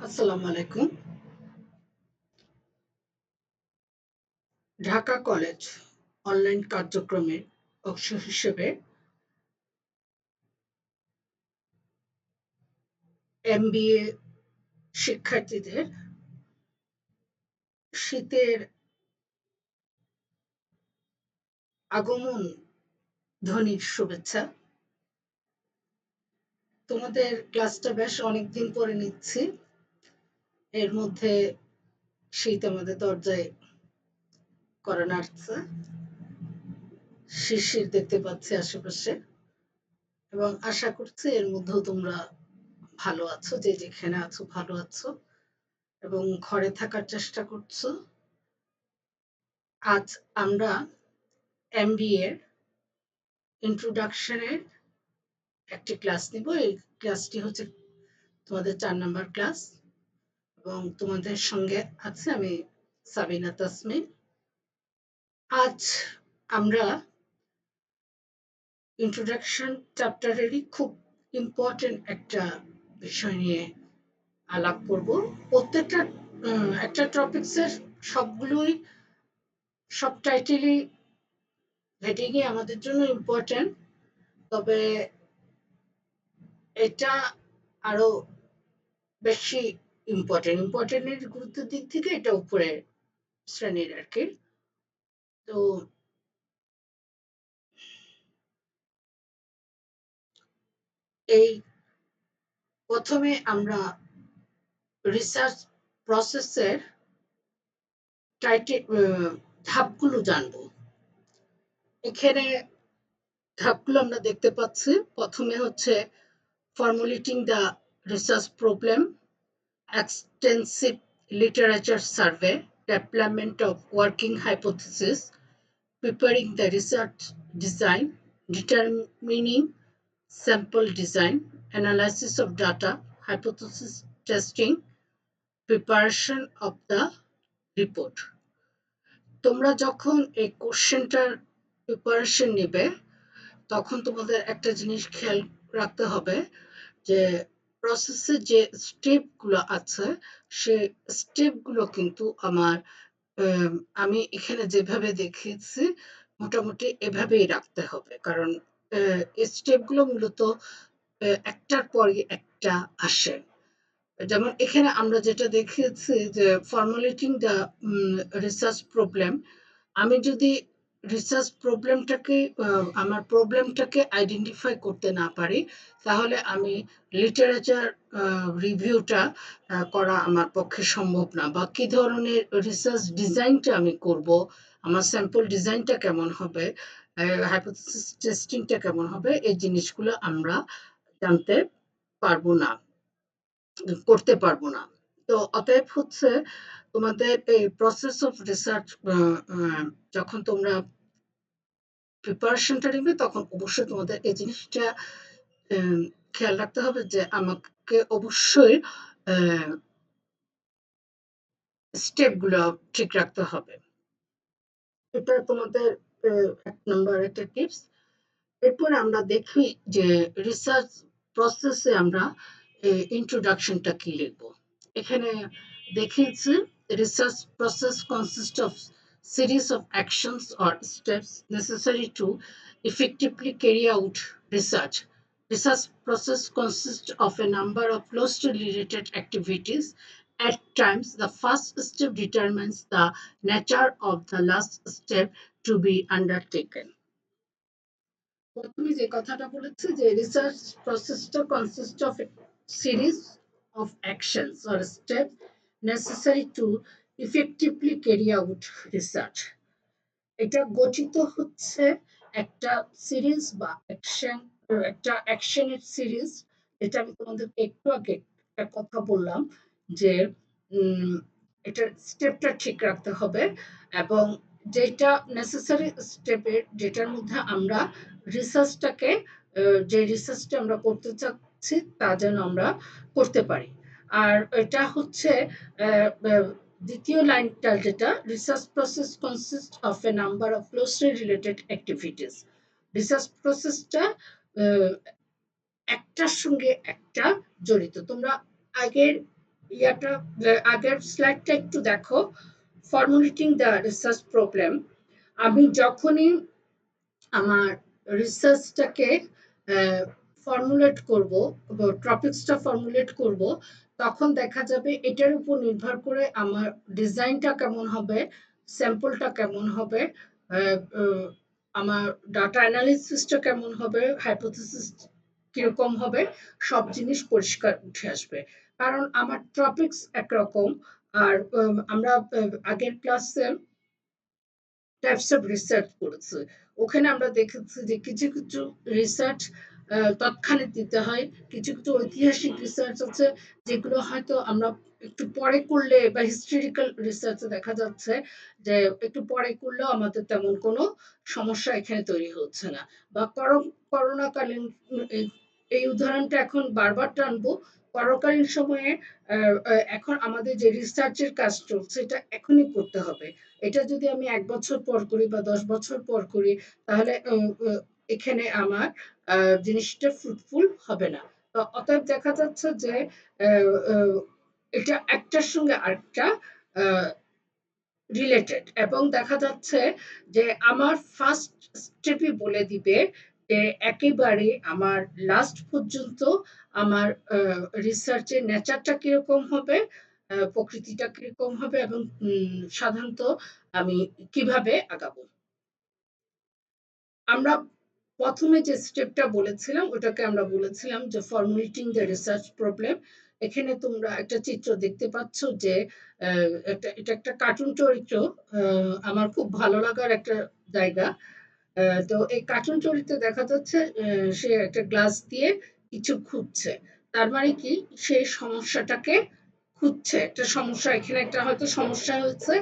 আসসালামু আলাইকুম। Dhaka college online কার্যক্রমের অংশ হিসেবে এমবিএ শিক্ষার্থীদের শীতের আগমন ধ্বনির শুভেচ্ছা। তোমাদের ক্লাসটা বেশ অনেকদিন পরে নিচ্ছি। এর মধ্যে শীত আমাদের দরজায় কড়া নাড়ছে। শিশির দেখতে পাচ্ছি আশেপাশে এবং আশা করছি এর মধ্যেও তোমরা ভালো আছো, যে যেখানে আছো ভালো আছো এবং ঘরে থাকার চেষ্টা করছো। আজ আমরা এমবিএ এর ইন্ট্রোডাকশনের একটি ক্লাস নিব। এই ক্লাসটি হচ্ছে তোমাদের 4 নাম্বার ক্লাস এবং তোমাদের সঙ্গে আছে আমি সাবিনা তাসমিন। আজ আমরা ইন্ট্রোডাকশন চ্যাপ্টারেরই খুব ইম্পর্টেন্ট একটা বিষয় নিয়ে আলাপ করব। প্রত্যেকটা একটা টপিক্সের সবগুলোই সব টাইটেলই হেডিংই আমাদের জন্য ইম্পর্টেন্ট, তবে এটা আরো বেশি ইম্পর্টেন্টের গুরুত্বের দিক থেকে এটা উপরে শ্রেণীর আর কি। তো এই প্রথমে আমরা রিসার্চ প্রসেসের ধাপগুলো জানবো। এখানে ধাপগুলো আমরা দেখতে পাচ্ছি। প্রথমে হচ্ছে formulating the research problem, extensive literature survey, development of working hypothesis, preparing the research design, determining sample design, analysis of data, hypothesis testing, preparation of the report. তোমরা যখন এই কোশ্চেনটার প্রিপারেশন নেবে তখন তোমাদের একটা জিনিস খেয়াল রাখতে হবে যে প্রসেসে যে স্টেপগুলো আছে সেই স্টেপগুলো কিন্তু আমি এখানে যেভাবে দেখিয়েছি মোটামুটি এভাবেই রাখতে হবে, কারণ এই স্টেপগুলো মূলত একটার পরে একটা আসে। যেমন এখানে আমরা যেটা দেখিয়েছি যে ফর্মুলেটিং দ্য রিসার্চ প্রবলেম, আমি যদি রিসার্চ প্রবলেমটাকে আমার প্রবলেমটাকে আইডেন্টিফাই করতে না পারি তাহলে আমি লিটারেচার রিভিউটা করা আমার পক্ষে সম্ভব না, বা কি ধরনের রিসার্চ ডিজাইনটা আমি করব, আমার স্যাম্পল ডিজাইনটা কেমন হবে, হাইপোথিসিস টেস্টিংটা কেমন হবে, এই জিনিসগুলো আমরা জানতে পারবো না, করতে পারবো না। তো অতএব হচ্ছে তোমাদের এই প্রসেস অফ রিসার্চ যখন তোমরা প্রিপারেশনটা নিবে তখন অবশ্যই তোমাদের এই জিনিসটা খেয়াল রাখতে হবে যে আমাকে অবশ্যই স্টেপগুলো ঠিক রাখতে হবে। এটা তোমাদের 1 নম্বর একটা টিপস। এরপর আমরা দেখি যে রিসার্চ প্রসেসে আমরা ইন্ট্রোডাকশনটা কি লিখব। এখানে দেখিয়েছি research process consist of series of actions or steps necessary to effectively carry out research. Research process consists of a number of closely related activities. At times, the first step determines the nature of the last step to be undertaken. প্রথমে যে কথাটা বলেছি যে research প্রসেসটা consist of series of actions or step necessary to effectively carry out research. এটা গঠিত হচ্ছে একটা সিরিজ বা একটা অ্যাকশনের সিরিজ, যেটা আমি তোমাদেরকে একটু আগে একটা কথা বললাম যে এটার স্টেপটা ঠিক রাখতে হবে এবং যেটা নেসেসারি স্টেপের যেটার মধ্যে আমরা রিসার্চটাকে যে রিসার্চটা আমরা করতে চাচ্ছি তা যেন আমরা করতে পারি। আর এটা হচ্ছে দ্বিতীয় লাইনটা যেটা research process consist of A number of closely related activities. Research প্রসেসটা একটার সঙ্গে একটা জড়িত। তোমরা আগের ইয়াটা আগের স্লাইডটা একটু দেখো, ফর্মুলেটিং দ্য রিসার্চ প্রবলেম। আমি যখনই আমার রিসার্চটাকে ফর্মুলেট করব, টপিকসটা ফর্মুলেট করব, তখন দেখা যাবে এটার উপর নির্ভর করে আমার ডিজাইনটা কেমন হবে, স্যাম্পলটা কেমন হবে, আমার ডাটা অ্যানালিসিসটা কেমন হবে, হাইপোথিসিস কিরকম হবে, সব জিনিস পরিষ্কার উঠে আসবে। কারণ আমার টপিকস একরকম, আর আমরা আগের ক্লাসে টাইপস অফ রিসার্চ করেছি, ওখানে আমরা দেখেছি যে কিছু কিছু রিসার্চ তৎক্ষণাৎ দিতে হয়, কিছু কিছু ঐতিহাসিক রিসার্চ আছে যেগুলো হয়তো আমরা একটু পরে করলে, বা হিস্টোরিক্যাল রিসার্চে দেখা যাচ্ছে যে একটু পরে করলেও আমাদের তেমন কোনো সমস্যা এখানে তৈরি হচ্ছে না। বা করোনাকালীন এই উদাহরণটা এখন বারবার টানবো, করোনাকালীন সময়ে এখন আমাদের যে রিসার্চের কাজ চলছে এটা এখনই করতে হবে। এটা যদি আমি ১ বছর পর করি বা ১০ বছর পর করি, তাহলে এখানে আমার জিনিসটা ফ্রুটফুল হবে না। তো অতএব দেখা যাচ্ছে যে এটা একটার সঙ্গে আরেকটা রিলেটেড, এবং দেখা যাচ্ছে যে আমার ফার্স্ট স্টেপই বলে দিবে যে একেবারে আমার লাস্ট পর্যন্ত আমার রিসার্চের নেচারটা কিরকম হবে, প্রকৃতিটা কিরকম হবে, এবং সাধারণত আমি কিভাবে আগাবো। আমরা প্রথমে যে স্টেপটা বলেছিলাম ওটাকে আমরা বলেছিলাম যে ফর্মুলেটিং দ্য রিসার্চ প্রবলেম। এখানে তোমরা একটা চিত্র দেখতে পাচ্ছ যে এটা একটা কার্টুন চরিত্র, আমার খুব ভালো লাগার একটা জায়গা। তো এই কার্টুন চরিত্রে দেখা যাচ্ছে সে একটা গ্লাস দিয়ে কিছু খুঁজছে। তার মানে কি, সে সমস্যাটাকে খুঁজছে, একটা সমস্যা, এখানে একটা হয়তো সমস্যা হয়েছে,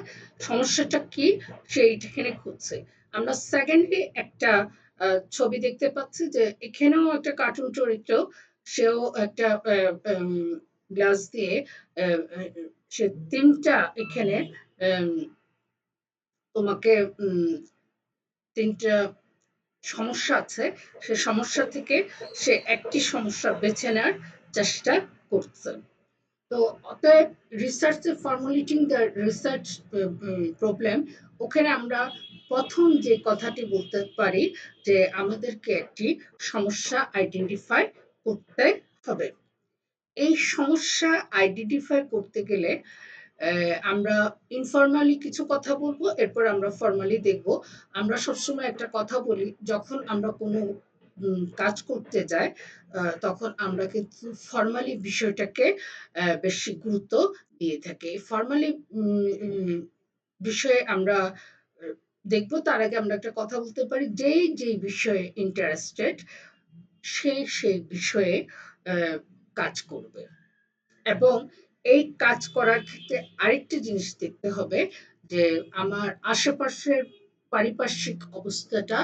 সমস্যাটা কি সে এখানে খুঁজছে। আমরা সেকেন্ডলি একটা ছবি দেখতে পাচ্ছি যে এখানেও একটা কার্টুন চরিত্র, সেও একটা গ্লাস দিয়ে সে তিনটা এখানে তোমাকে তিনটা সমস্যা আছে, সে সমস্যা থেকে সে একটি সমস্যা বেছে নেওয়ার চেষ্টা করছে। তো অতএব রিসার্চে ফর্মুলেটিং দ্য রিসার্চ প্রবলেম, ওখানে আমরা প্রথম যে কথাটি বলতে পারি যে আমাদেরকে একটি সমস্যা আইডেন্টিফাই করতে হবে। এই সমস্যা আইডেন্টিফাই করতে গেলে আমরা ইনফর্মালি কিছু কথা বলবো, এরপর আমরা ফর্মালি দেখব। আমরা সবসময় একটা কথা বলি, যখন আমরা কোনো কাজ করতে যাই তখন আমরা কিন্তু ফর্মালি বিষয়টাকে বেশি গুরুত্ব দিয়ে থাকি। ফর্মালি বিষয়ে আমরা দেখব, তার আগে আমরা একটা কথা বলতে পারি, যেই বিষয়ে ইন্টারেস্টেড সেই বিষয়ে কাজ করবে। এবং এই কাজ করার ক্ষেত্রে আরেকটি জিনিস দেখতে হবে যে আমার আশেপাশের পারিপার্শ্বিক অবস্থাটা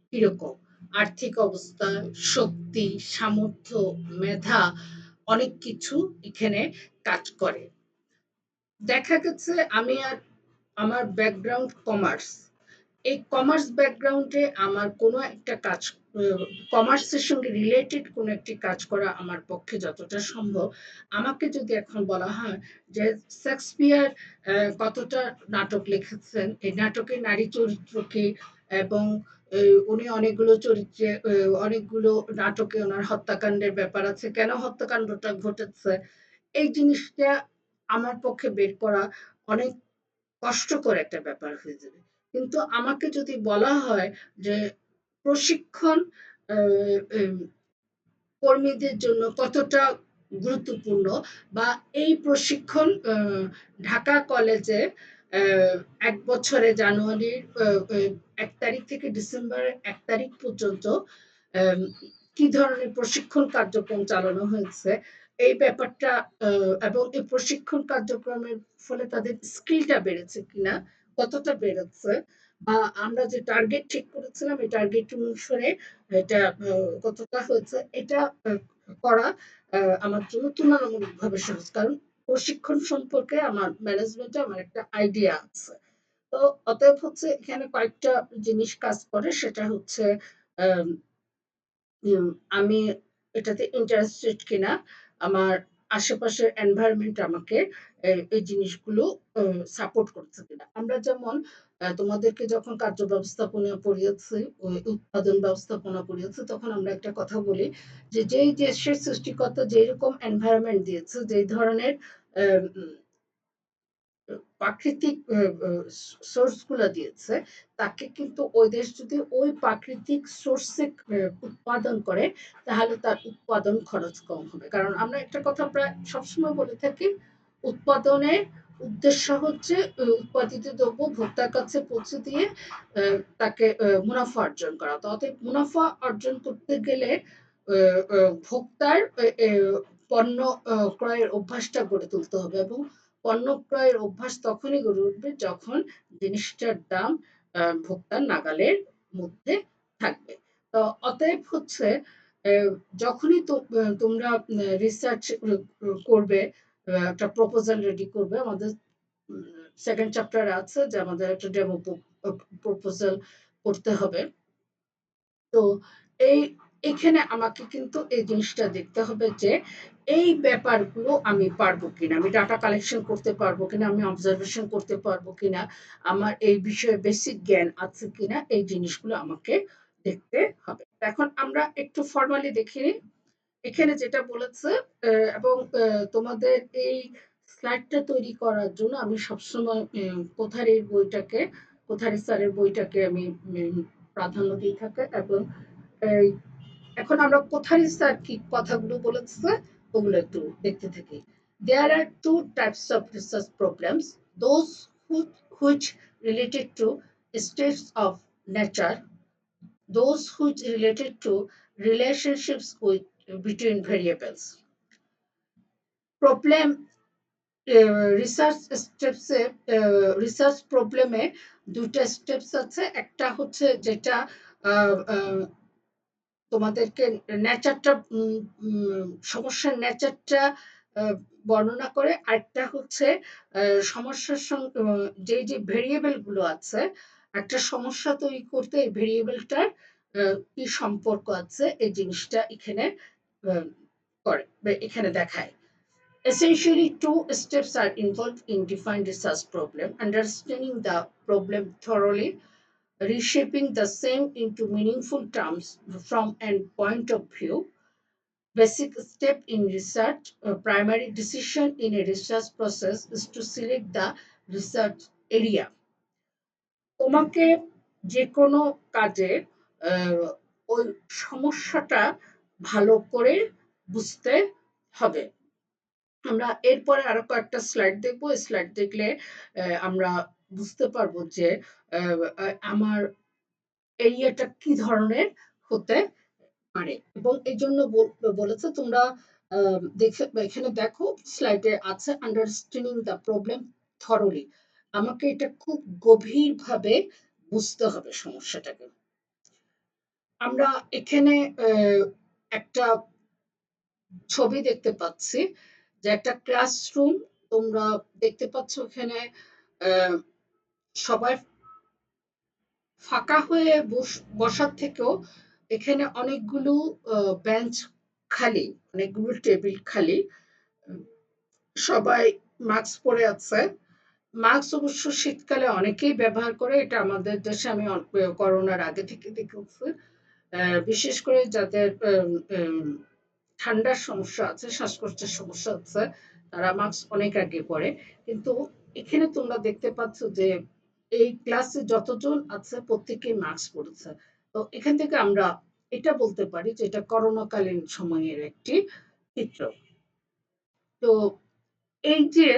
কিরকম, আর্থিক অবস্থা, শক্তি, সামর্থ্য, মেধা, অনেক কিছু এখানে কাজ করে। দেখা গেছে আমি আর আমার ব্যাকগ্রাউন্ড কমার্স, এই কমার্স ব্যাকগ্রাউন্ডে আমার কোনো একটা কাজ, কমার্সের সঙ্গে রিলেটেড কোনো একটি কাজ করা আমার পক্ষে যতটা সম্ভব। আমাকে যদি এখন বলা হয় যে শেক্সপিয়ার কতটা নাটক লিখেছেন, এই নাটকের নারী চরিত্র কি, এবং উনি অনেকগুলো চরিত্রে অনেকগুলো নাটকে ওনার হত্যাকাণ্ডের ব্যাপার আছে, কেন হত্যাকাণ্ডটা ঘটেছে, এই জিনিসটা আমার পক্ষে বের করা অনেক কষ্টকর একটা ব্যাপার হয়ে যাবে। কিন্তু আমাকে যদি বলা হয় যে প্রশিক্ষণ কর্মীদের জন্য কতটা গুরুত্বপূর্ণ, বা এই প্রশিক্ষণ ঢাকা কলেজে ১ বছরে জানুয়ারির ১ তারিখ থেকে ডিসেম্বরের ১ তারিখ পর্যন্ত আম কি ধরনের প্রশিক্ষণ কার্যক্রম চালানো হয়েছে, এই ব্যাপারটা, এবং এই প্রশিক্ষণ কার্যক্রমের ফলে তাদের স্কিলটা বেড়েছে কিনা, কতটা বেড়েছে, বা আমরা যে টার্গেট ঠিক করেছিলাম এই টার্গেট অনুসারে এটা কতটা হয়েছে, এটা করা আমার জন্য তুলনামূলকভাবে সহজ। কারণ প্রশিক্ষণ সম্পর্কে আমার ম্যানেজমেন্টে আমার একটা আইডিয়া আছে। তো অতএব হচ্ছে এখানে কয়েকটা জিনিস কাজ করে, সেটা হচ্ছে আম আমি এটাতে ইন্টারেস্টেড কিনা, আমার আশেপাশের এনভায়রনমেন্ট আমাকে এই জিনিসগুলো সাপোর্ট করছে কিনা। আমরা যেমন তোমাদেরকে যখন কার্য ব্যবস্থাপনা পড়িয়েছি, উৎপাদন ব্যবস্থাপনা পড়িয়েছি, তখন আমরা একটা কথা বলি যে যেই দেশের সৃষ্টিকর্তা যেরকম এনভায়রনমেন্ট দিয়েছে, যেই ধরনের প্রাকৃতিক সোর্স গুলা দিয়েছে, তাকে কিন্তু ওই দেশ যদি ওই প্রাকৃতিক সোর্সে উৎপাদন করে, তাহলে তার উৎপাদন খরচ কম হবে। কারণ আমরা একটা কথা প্রায় সবসময় বলে থাকি, উৎপাদনের উদ্দেশ্য হচ্ছে উৎপাদিত দ্রব্য ভোক্তার কাছে পৌঁছে দিয়ে তাকে মুনাফা অর্জন করা। তো অতএব মুনাফা অর্জন করতে গেলে ভোক্তার পণ্য ক্রয়ের অভ্যাসটা গড়ে তুলতে হবে, এবং পণ্য ক্রয়ের অভ্যাস তখনই গড়ে উঠবে যখন জিনিসটার দাম ভোক্তার নাগালের মধ্যে থাকবে। তো অতএব হচ্ছে যখনই তোমরা রিসার্চ করবে, একটা প্রপোজাল রেডি করবে, আমাদের সেকেন্ড চ্যাপ্টার আছে যে আমাদের একটা ডেমো প্রপোজাল করতে হবে। তো এই এখানে আমাকে কিন্তু এই জিনিসটা দেখতে হবে যে এই ব্যাপারগুলো আমি পারবো কিনা, আমি ডাটা কালেকশন করতে পারবো কিনা, আমি অবজারভেশন করতে পারবো কিনা, আমার এই বিষয়ে বেসিক জ্ঞান আছে কিনা, এই জিনিসগুলো আমাকে দেখতে হবে। এখন আমরা একটু ফর্মালি দেখি এখানে যেটা বলেছে, এবং তোমাদের এই স্লাইডটা তৈরি করার জন্য আমি সবসময় কোথারির বইটাকে, কোথারি স্যারের বইটাকে আমি প্রাধান্য দিয়ে থাকি। এবং এখন আমরা কোথারি স্যার কি কথাগুলো বলেছে ওগুলো একটু দেখতে থাকি। There are two types of research problems: those which related to states of nature, those which related to relationships between variables. Problem research স্টেপসে, রিসার্চ প্রবলেমে দুইটা স্টেপস আছে। একটা হচ্ছে যেটা তোমাদেরকে নেচারটা, সমস্যার নেচারটা বর্ণনা করে। আরেকটা হচ্ছে সমস্যার সঙ্গে যে ভেরিয়েবল গুলো আছে, একটা সমস্যা তৈরি করতে এই ভেরিয়েবলটার কি সম্পর্ক আছে, এই জিনিসটা এখানে করে, এখানে দেখায়। Essentially, two steps are involved in defining research problem: understanding the problem thoroughly, reshaping the same into meaningful terms from a point of view. Basic step in research, primary decision in a research process is to select the research area. তোমাকে যে কোনো কাজে ওই সমস্যাটা ভালো করে বুঝতে হবে। আমরা এরপরে আরো কয়েকটা স্লাইড দেখবো। স্লাইড দেখলে আমরা বুঝতে পারবো যে আমার এরিয়াটা কি ধরনের হতে পারে। এবং এই জন্য বলেছে তোমরা দেখে, এখানে দেখো স্লাইডে আছে আন্ডারস্ট্যান্ডিং দ্য প্রবলেম থরলি। আমাকে এটা খুব গভীরভাবে বুঝতে হবে সমস্যাটাকে। আমরা এখানে একটা ছবি দেখতে পাচ্ছি যে একটা ক্লাসরুম তোমরা দেখতে পাচ্ছ। এখানে সবাই ফাঁকা হয়ে বসার থেকেও এখানে অনেকগুলো বেঞ্চ খালি, অনেকগুলো টেবিল খালি, সবাই মাস্ক পরে আছে। মাস্ক অবশ্য শীতকালে অনেকেই ব্যবহার করে, এটা আমাদের দেশে আমি করোনার আগে থেকে দেখেছি। বিশেষ করে যাদের ঠান্ডার সমস্যা আছে, শ্বাসকষ্টের সমস্যা আছে, তারা মাস্ক অনেক আগে পরে। কিন্তু এখানে তোমরা দেখতে পাচ্ছ যে এই ক্লাসে যতজন আছে প্রত্যেকেই মাস্ক পরেছে। তো এখান থেকে আমরা এটা বলতে পারি যে এটা করোনাকালীন সময়ের একটি চিত্র। তো এই যে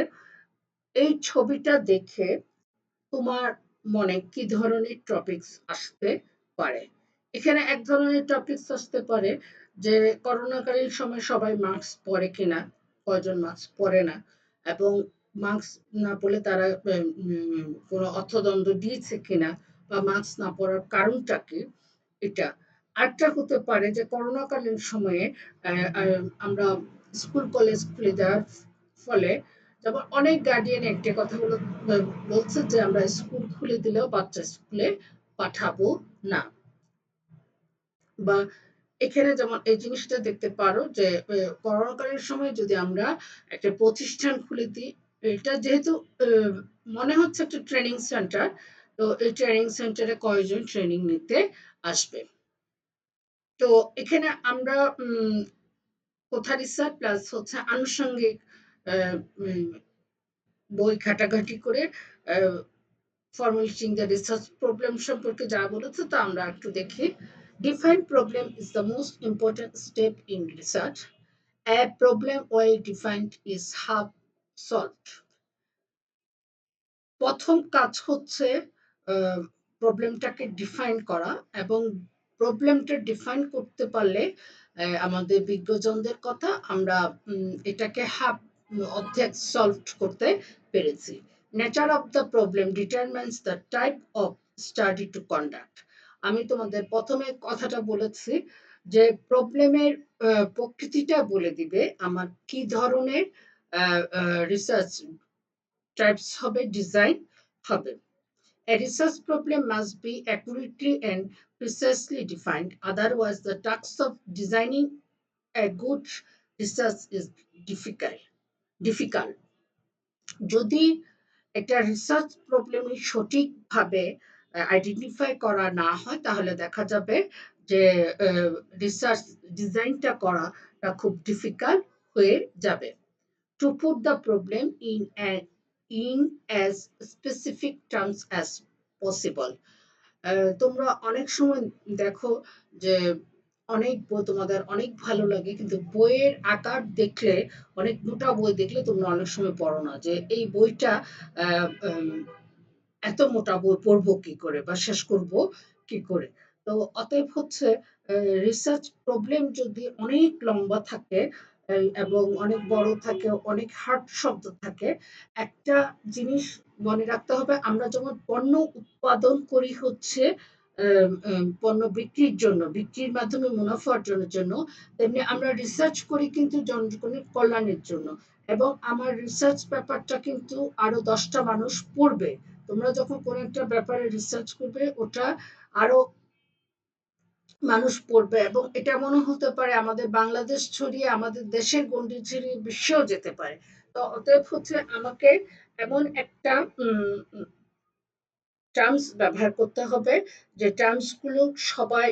এই ছবিটা দেখে তোমার মনে কি ধরনের টপিকস আসতে পারে? এখানে এক ধরনের টপিকস আসতে পারে যে করোনাকালীন সময় সবাই মাস্ক পরে কিনা, কয়জন মাস্ক পরে না, এবং মাস্ক না পরলে তারা কোনো অর্থদণ্ড দিয়েছে কিনা, বা মাস্ক না পরার কারণটা কি, এটা। আরেকটা হতে পারে যে করোনাকালীন সময়ে আমরা স্কুল কলেজ খুলে দেওয়ার ফলে, যেমন অনেক গার্ডিয়ান একটা কথা বলছে যে আমরা স্কুল খুলে দিলেও বাচ্চা স্কুলে পাঠাবো না, বা এখানে যেমন এই জিনিসটা দেখতে পারো যে করোনাকালীন সময় যদি আমরা একটা প্রতিষ্ঠান খুলে দিই, এটা যেহেতু মনে হচ্ছে একটা ট্রেনিং সেন্টার, তো এই ট্রেনিং সেন্টারে কয়জন ট্রেনিং নিতে আসবে। তো এখানে আমরা কোথা রিসার্চ প্লাস হচ্ছে আনুষঙ্গিক বই ঘাটাঘাটি করে formulating the research problem সম্পর্কে যা বলেছে তা আমরা একটু দেখি। Define problem is the most important step in research. A problem well defined is half solved. প্রথম কাজ হচ্ছে প্রবলেমটাকে ডিফাইন করা, এবং প্রবলেমটা ডিফাইন করতে পারলে আমাদের বিজ্ঞজনদের কথা আমরা এটাকে হাফ অর্ধেক সলভ করতে পেরেছি। Nature of the problem determines the type of study to conduct. আমি তোমাদের প্রথমে কথাটা বলেছি যে প্রবলেমের প্রকৃতিটা বলে দিবে আমার কি ধরনের রিসার্চ টাইপস হবে, ডিজাইন হবে। A research problem must be accurately and precisely defined, otherwise the task of designing a good research is difficult. যদি একটা রিসার্চ প্রবলেম সঠিকভাবে আইডেন্টিফাই করা না হয়, তাহলে দেখা যাবে যে রিসার্চ ডিজাইনটা করাটা খুব ডিফিকাল্ট হয়ে যাবে। To put the problem in as specific terms as possible. তোমরা অনেক সময় দেখো যে অনেক বই তোমাদের অনেক ভালো লাগে, কিন্তু বইয়ের আকার দেখলে, অনেক মোটা বই দেখলে তোমরা অনেক সময় পড়ো না যে এই বইটা আহ, উম, এত মোটা বই পড়বো কি করে বা শেষ করব কি করে। তো অতএব হচ্ছে রিসার্চ প্রবলেম যদি অনেক লম্বা থাকে এবং অনেক বড় থাকে, অনেক হার্ড শব্দ থাকে, একটা জিনিস মনে রাখতে হবে, আমরা যখন পণ্য উৎপাদন করি হচ্ছে পণ্য বিক্রির জন্য, বিক্রির মাধ্যমে মুনাফা অর্জনের জন্য, তেমনি আমরা রিসার্চ করি কিন্তু জনগণের কল্যাণের জন্য। এবং আমার রিসার্চ পেপারটা কিন্তু আরো 10টা মানুষ পড়বে। তোমরা যখন কোনো একটা ব্যাপারে রিসার্চ করবে, ওটা আরো মানুষ পড়বে, এবং এটা মনে হতে পারে আমাদের বাংলাদেশ ছড়িয়ে, আমাদের দেশের গণ্ডি ছড়িয়ে বিশ্বেও যেতে পারে। তো অতএব হচ্ছে আমাকে এমন একটা টার্মস ব্যবহার করতে হবে যে টার্মস গুলো সবাই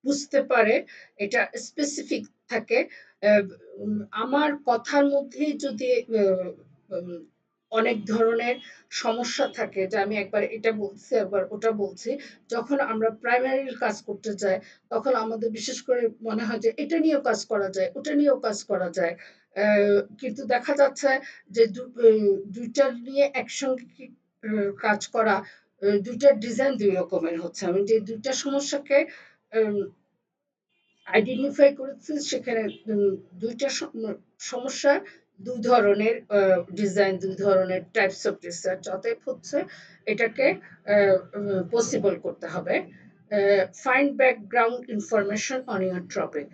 বুঝতে পারে, এটা স্পেসিফিক থাকে। আমার কথার মধ্যেই যদি অনেক ধরনের সমস্যা থাকে, যে আমি একবার এটা বলছি একবার ওটা বলছি, যখন আমরা প্রাইমারি কাজ করতে যাই, তখন আমাদের বিশেষ করে মনে হয় যে এটা নিয়েও কাজ করা যায়, ওটা নিয়েও কাজ করা যায়, কিন্তু দেখা যাচ্ছে যে দুইটা নিয়ে একসঙ্গে কাজ করা, দুইটার ডিজাইন দুই রকমের হচ্ছে। আমি যে দুইটা সমস্যাকে আইডেন্টিফাই করেছি, সেখানে দুইটা সমস্যা, দুই ধরনের ডিজাইন, দুই ধরনের টাইপস অফ রিসার্চ। অতএব হচ্ছে এটাকে পসিবল করতে হবে। Find background information on your topic.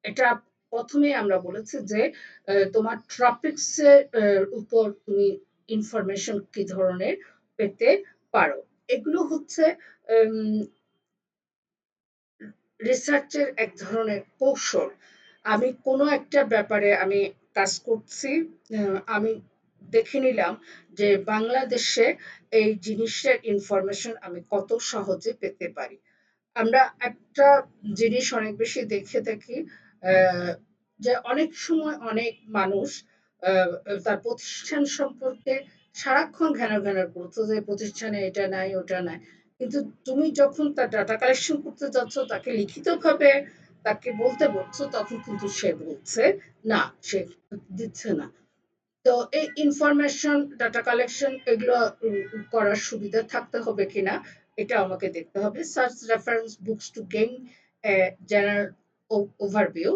এটা প্রথমে আমরা বলেছি যে তোমার টপিকস এর উপর তুমি ইনফরমেশন কি ধরনের পেতে পারো। এগুলো হচ্ছে রিসার্চের এক ধরনের কৌশল। আমি কোনো একটা ব্যাপারে আমি কাজ করছি, আমি দেখে নিলাম যে বাংলাদেশে এই জিনিসের ইনফরমেশন আমি কত সহজে পেতে পারি। আমরা একটা জিনিস অনেক বেশি দেখে থাকি, যে অনেক সময় অনেক মানুষ তার প্রতিষ্ঠান সম্পর্কে সারাক্ষণ ঘ্যানর করতো যে প্রতিষ্ঠানে এটা নাই ওটা নাই, কিন্তু তুমি যখন তার ডাটা কালেকশন করতে যাচ্ছ, তাকে লিখিতভাবে তাকে বলতে বলছো, তখন কিন্তু সে বলছে না, সে দিচ্ছে না। তো এই ইনফরমেশন ডাটা কালেকশন এগুলো করার সুবিধা থাকতে হবে কিনা, এটা আমাকে দেখতে হবে। Search reference books to gain general overview.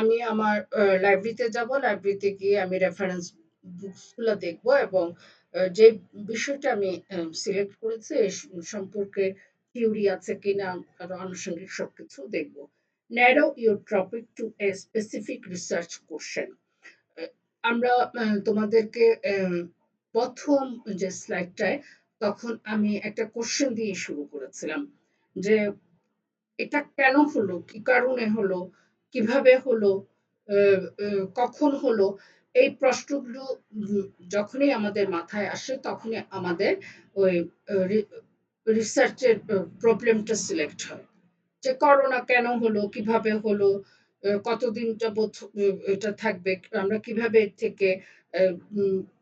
আমি আমার লাইব্রেরিতে যাব, লাইব্রেরিতে গিয়ে আমি রেফারেন্স বুকস গুলো দেখবো, এবং যে বিষয়টা আমি সিলেক্ট করেছি এই সম্পর্কে থিওরি আছে কিনা, আরো আনুষঙ্গিক সবকিছু দেখবো। Narrow your topic to a specific research question. আমরা তোমাদেরকে প্রথম যে স্লাইডটায়, তখন আমি একটা কোশ্চেন দিয়ে শুরু করেছিলাম যে এটা কেন হলো, কি কারণে হলো, কিভাবে হলো, কখন হলো, এই প্রশ্নগুলো যখনই আমাদের মাথায় আসে তখনই আমাদের ওই রিসার্চের প্রবলেমটা সিলেক্ট হয়, যে করোনা কেন হলো, কিভাবে হলো, কতদিন যাবৎ এটা থাকবে, আমরা কিভাবে এর থেকে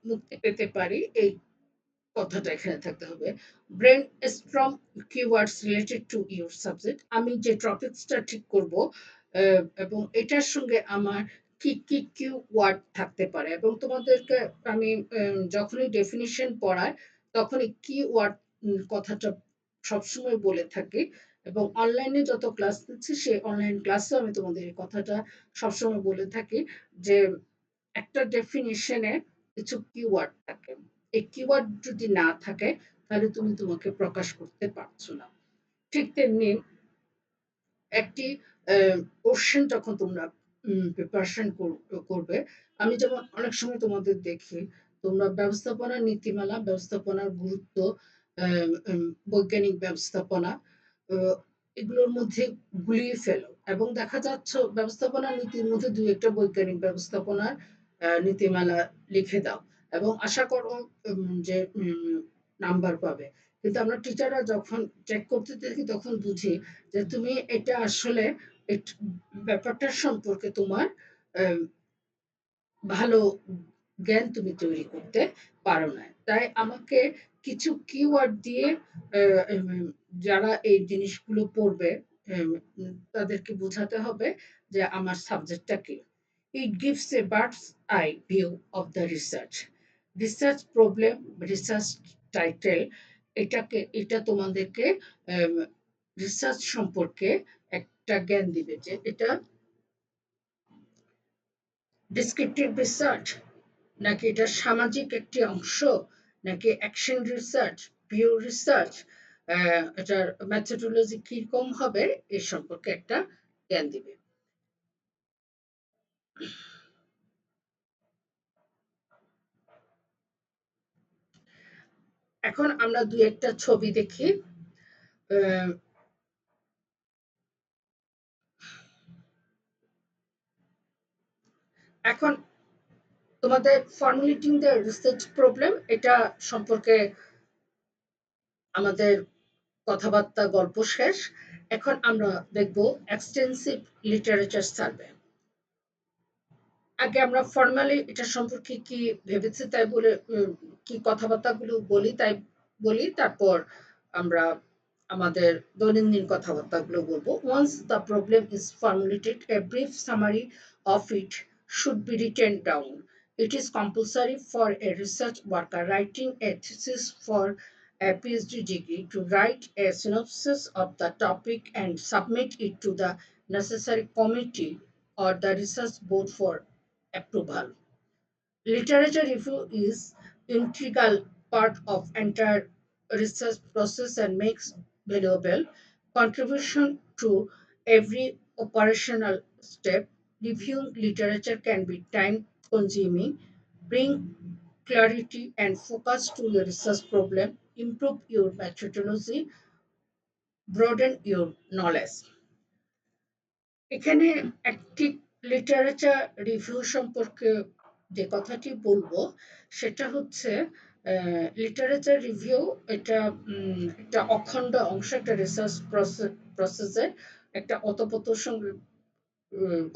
মুক্তি পেতে পারি, এই কথাটা এখানে থাকতে হবে। Brain strong keywords related to your subject, আমি যে টপিকসটা ঠিক করব এবং এটার সঙ্গে আমার কি কি কিওয়ার্ড থাকতে পারে, এবং তোমাদেরকে আমি যখনই ডেফিনিশন পড়াই তখনই কিওয়ার্ড কথাটা সবসময় বলে থাকি, এবং অনলাইনে যত ক্লাস নিচ্ছি সেই অনলাইন ক্লাসেও আমি তোমাদের এই কথাটা সবসময় বলে থাকি, যে একটা ডেফিনিশনে কিছু কিওয়ার্ড থাকে, এই কিওয়ার্ড যদি না থাকে তাহলে তুমি তোমাকে প্রকাশ করতে পারছো না। ঠিক তেমনি একটি কোশ্চেন যখন তোমরা প্রিপারেশন করবে, আমি যেমন অনেক সময় তোমাদের দেখি তোমরা ব্যবস্থাপনা নীতিমালা, ব্যবস্থাপনার গুরুত্ব, বৈজ্ঞানিক ব্যবস্থাপনা, আহ, এগুলোর মধ্যে গুলিয়ে ফেলো, এবং দেখা যাচ্ছে ব্যবস্থাপনা নীতির মধ্যে দুই একটা বৈজ্ঞানিক ব্যবস্থাপনার নীতিমালা লিখে দাও, এবং আশা করো যে নাম্বার পাবে। কিন্তু আমরা টিচাররা যখন চেক করতে দেখি তখন বুঝি যে তুমি এটা আসলে ব্যাপারটার সম্পর্কে তোমার আহ, ভালো জ্ঞান তুমি তৈরি করতে পারো না। তাই আমাকে কিছু কিওয়ার্ড দিয়ে যারা এই জিনিসগুলো পড়বে তাদেরকে বোঝাতে হবে যে আমার সাবজেক্টটা কি। It gives a bird's eye view of the research. Research problem, research title, এটা তোমাদেরকে রিসার্চ সম্পর্কে একটা জ্ঞান দিবে, যে এটা ডেসক্রিপটিভ রিসার্চ, নাকি এটা সামাজিক একটি অংশ, নাকি অ্যাকশন রিসার্চ, পিওর রিসার্চ, এটার মেথোডোলজি কিরকম হবে, এ সম্পর্কে একটা জ্ঞান দিবে। এখন আমরা দুই একটা ছবি দেখি। আহ, এখন তোমাদের ফর্মুলেটিং দ্য রিসার্চ প্রবলেম, এটা সম্পর্কে আমাদের কথাবার্তা গল্প শেষ। এখন আমরা দেখব এক্সটেন্সিভ লিটারেচার সার্ভে। আগে আমরা ফর্মালি এটা সম্পর্কে কি ভেবেছি তাই বলে কি কথাবার্তাগুলো বলি তাই বলি, তারপর আমরা আমাদের দৈনন্দিন কথাবার্তাগুলো বলবো। Once the problem is formulated, a brief summary of it should be written down. It is compulsory for a research worker writing a thesis for a PhD degree to write a synopsis of the topic and submit it to the necessary committee or the research board for approval. Literature review is integral part of entire research process and makes valuable contribution to every operational step. Reviewing literature can be time consuming, bring clarity and focus to your research problem, improve your methodology, broaden your knowledge. এখানে একটি literature review সম্পর্কে যে কথাটি বলবো সেটা হচ্ছে literature review, এটা একটা অখণ্ড অংশ, একটা রিসার্চ প্রসেসের একটা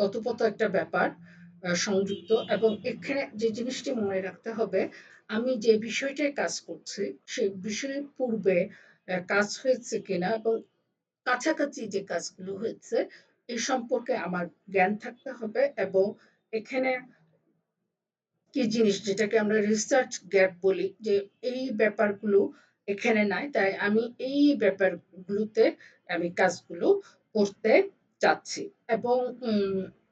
অতপ্রত একটা ব্যাপার সংযুক্ত, এবং এখানে যে জিনিসটি মনে রাখতে হবে, আমি যে বিষয়টায় কাজ করছি সেই বিষয়ের পূর্বে কাজ হয়েছে কিনা, এবং কাছাকাছি যে কাজগুলো হয়েছে এই সম্পর্কে আমার জ্ঞান থাকতে হবে, এবং এখানে কি জিনিস যেটাকে আমরা রিসার্চ গ্যাপ বলি, যে এই ব্যাপারগুলো এখানে নাই, তাই আমি এই ব্যাপারগুলোতে আমি কাজগুলো করতে চাচ্ছি। এবং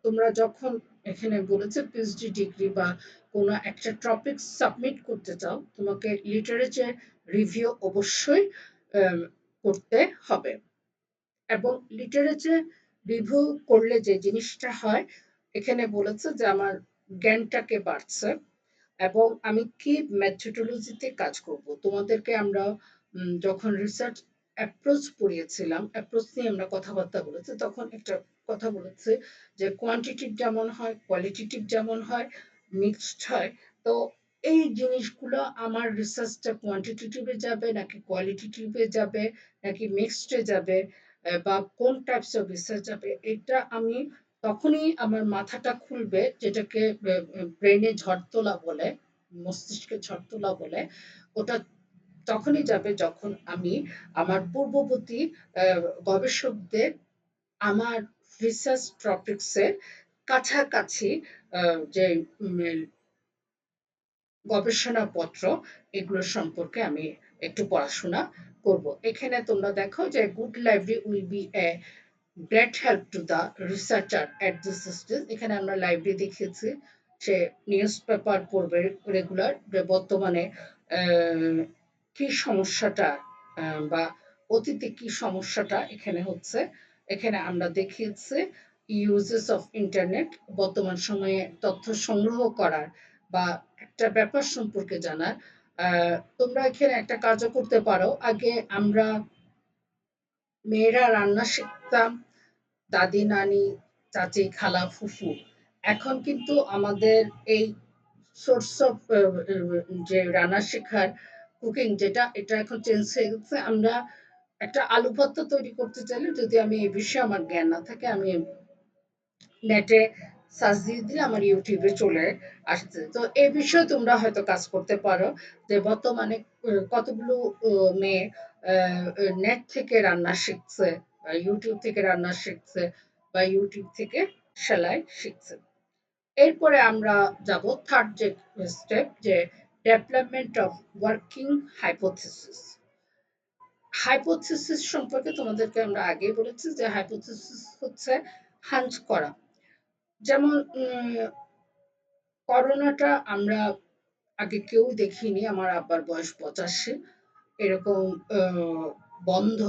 তোমরা যখন এখানে বলেছে পিএইচডি ডিগ্রি বা কোনো একটা টপিক সাবমিট করতে চাও, তোমাকে লিটারেচার রিভিউ অবশ্যই করতে হবে। এবং লিটারেচার রিভিউ করলে যে জিনিসটা হয়, এখানে বলেছে যে আমার জ্ঞানটাকে বাড়ছে, এবং আমি কি মেথোডোলজিতে কাজ করব। তোমাদেরকে আমরা যখন রিসার্চ অ্যাপ্রোচ পড়িয়েছিলাম, অ্যাপ্রোচ নিয়ে আমরা কথাবার্তা বলেছি, তখন একটা কথা বলেছে যে কোয়ান্টিটিভ যেমন হয়, কোয়ালিটেটিভ যেমন হয়, মিক্সড হয়। তো এই জিনিসগুলো আমার রিসার্চটা কোয়ান্টিটেটিভে যাবে নাকি কোয়ালিটেটিভে যাবে নাকি মিক্সডে যাবে, বা কোন টাইপস অফ রিসার্চ যাবে, এটা আমি তখনই আমার মাথাটা খুলবে, যেটাকে ব্রেনে ঝড় তোলা বলে, মস্তিষ্কে ঝড় তোলা বলে। ওটা তখনই যাবে যখন আমি আমার পূর্ববর্তী গবেষকদের আমার রিসার্চ টপিকসের কাছাকাছি যে গবেষণাপত্র, এগুলো সম্পর্কে আমি একটু পড়াশোনা করব। এখানে তোমরা দেখো যে good library will B a great help to the researcher at this stage. এখানে আমরা লাইব্রেরি দেখিয়েছি, সে নিউজ পেপার পড়বে রেগুলার, যে বর্তমানে কি সমস্যাটা বা অতীতে কি সমস্যাটা এখানে হচ্ছে। এখানে আমরা দেখিয়েছি ইউজেস অফ ইন্টারনেট, বর্তমান সময়ে তথ্য সংগ্রহ করার বা একটা ব্যাপার সম্পর্কে জানার। তোমরা এখানে একটা কাজও করতে পারো, আগে আমরা মেয়েরা রান্না শিখতাম দাদি নানি চাচি খালা ফুফু, এখন কিন্তু আমাদের এই সোর্স অফ যে রান্না শেখার কুকিং, যেটা এটা এখন চেঞ্জ হয়ে গেছে। আমরা একটা আলু ভর্তা তৈরি করতে চাইলে, যদি আমি এই বিষয়ে আমার জ্ঞান না থাকে, আমি নেটে সার্চ দিয়ে দিলে আমার ইউটিউবে চলে আসছে। তো এই বিষয়ে তোমরা হয়তো কাজ করতে পারো, যে বর্তমানে কতগুলো মেয়ে নেট থেকে রান্না শিখছে বা ইউটিউব থেকে রান্না শিখছে বা ইউটিউব থেকে সেলাই শিখছে। এরপরে আমরা যাব থার্ড যে স্টেপ, যে development of working hypothesis. Hypothesis সম্পর্কে তোমাদেরকে আমরা আগেই বলেছি যে হাইপোথিসিস হচ্ছে হাঞ্চ করা। যেমন করোনাটা আমরা আগে কেউ দেখিনি, আমার আব্বার বয়স 85, এরকম বন্ধ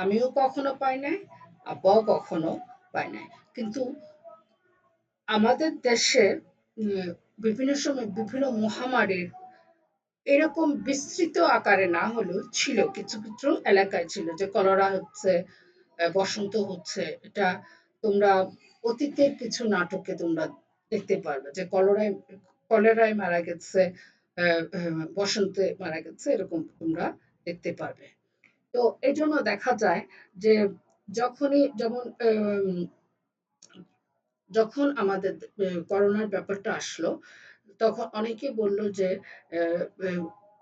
আমিও কখনো পাই নাই, আব্বাও কখনো পাই নাই। কিন্তু আমাদের দেশে বিভিন্ন সময় বিভিন্ন মহামারীর এরকম বিস্তৃত আকারে না হলেও ছিল, কিছু কিছু এলাকায় ছিল, যে কলেরা হচ্ছে, বসন্ত হচ্ছে। এটা তোমরা অতীতের কিছু নাটকে তোমরা দেখতে পারবে, যে কলেরায় মারা গেছে, বসন্তে মারা গেছে, এরকম তোমরা দেখতে পারবে। তো এই জন্য দেখা যায় যে যখনই যেমন যখন আমাদের করোনার ব্যাপারটা আসলো, তখন অনেকে বলল যে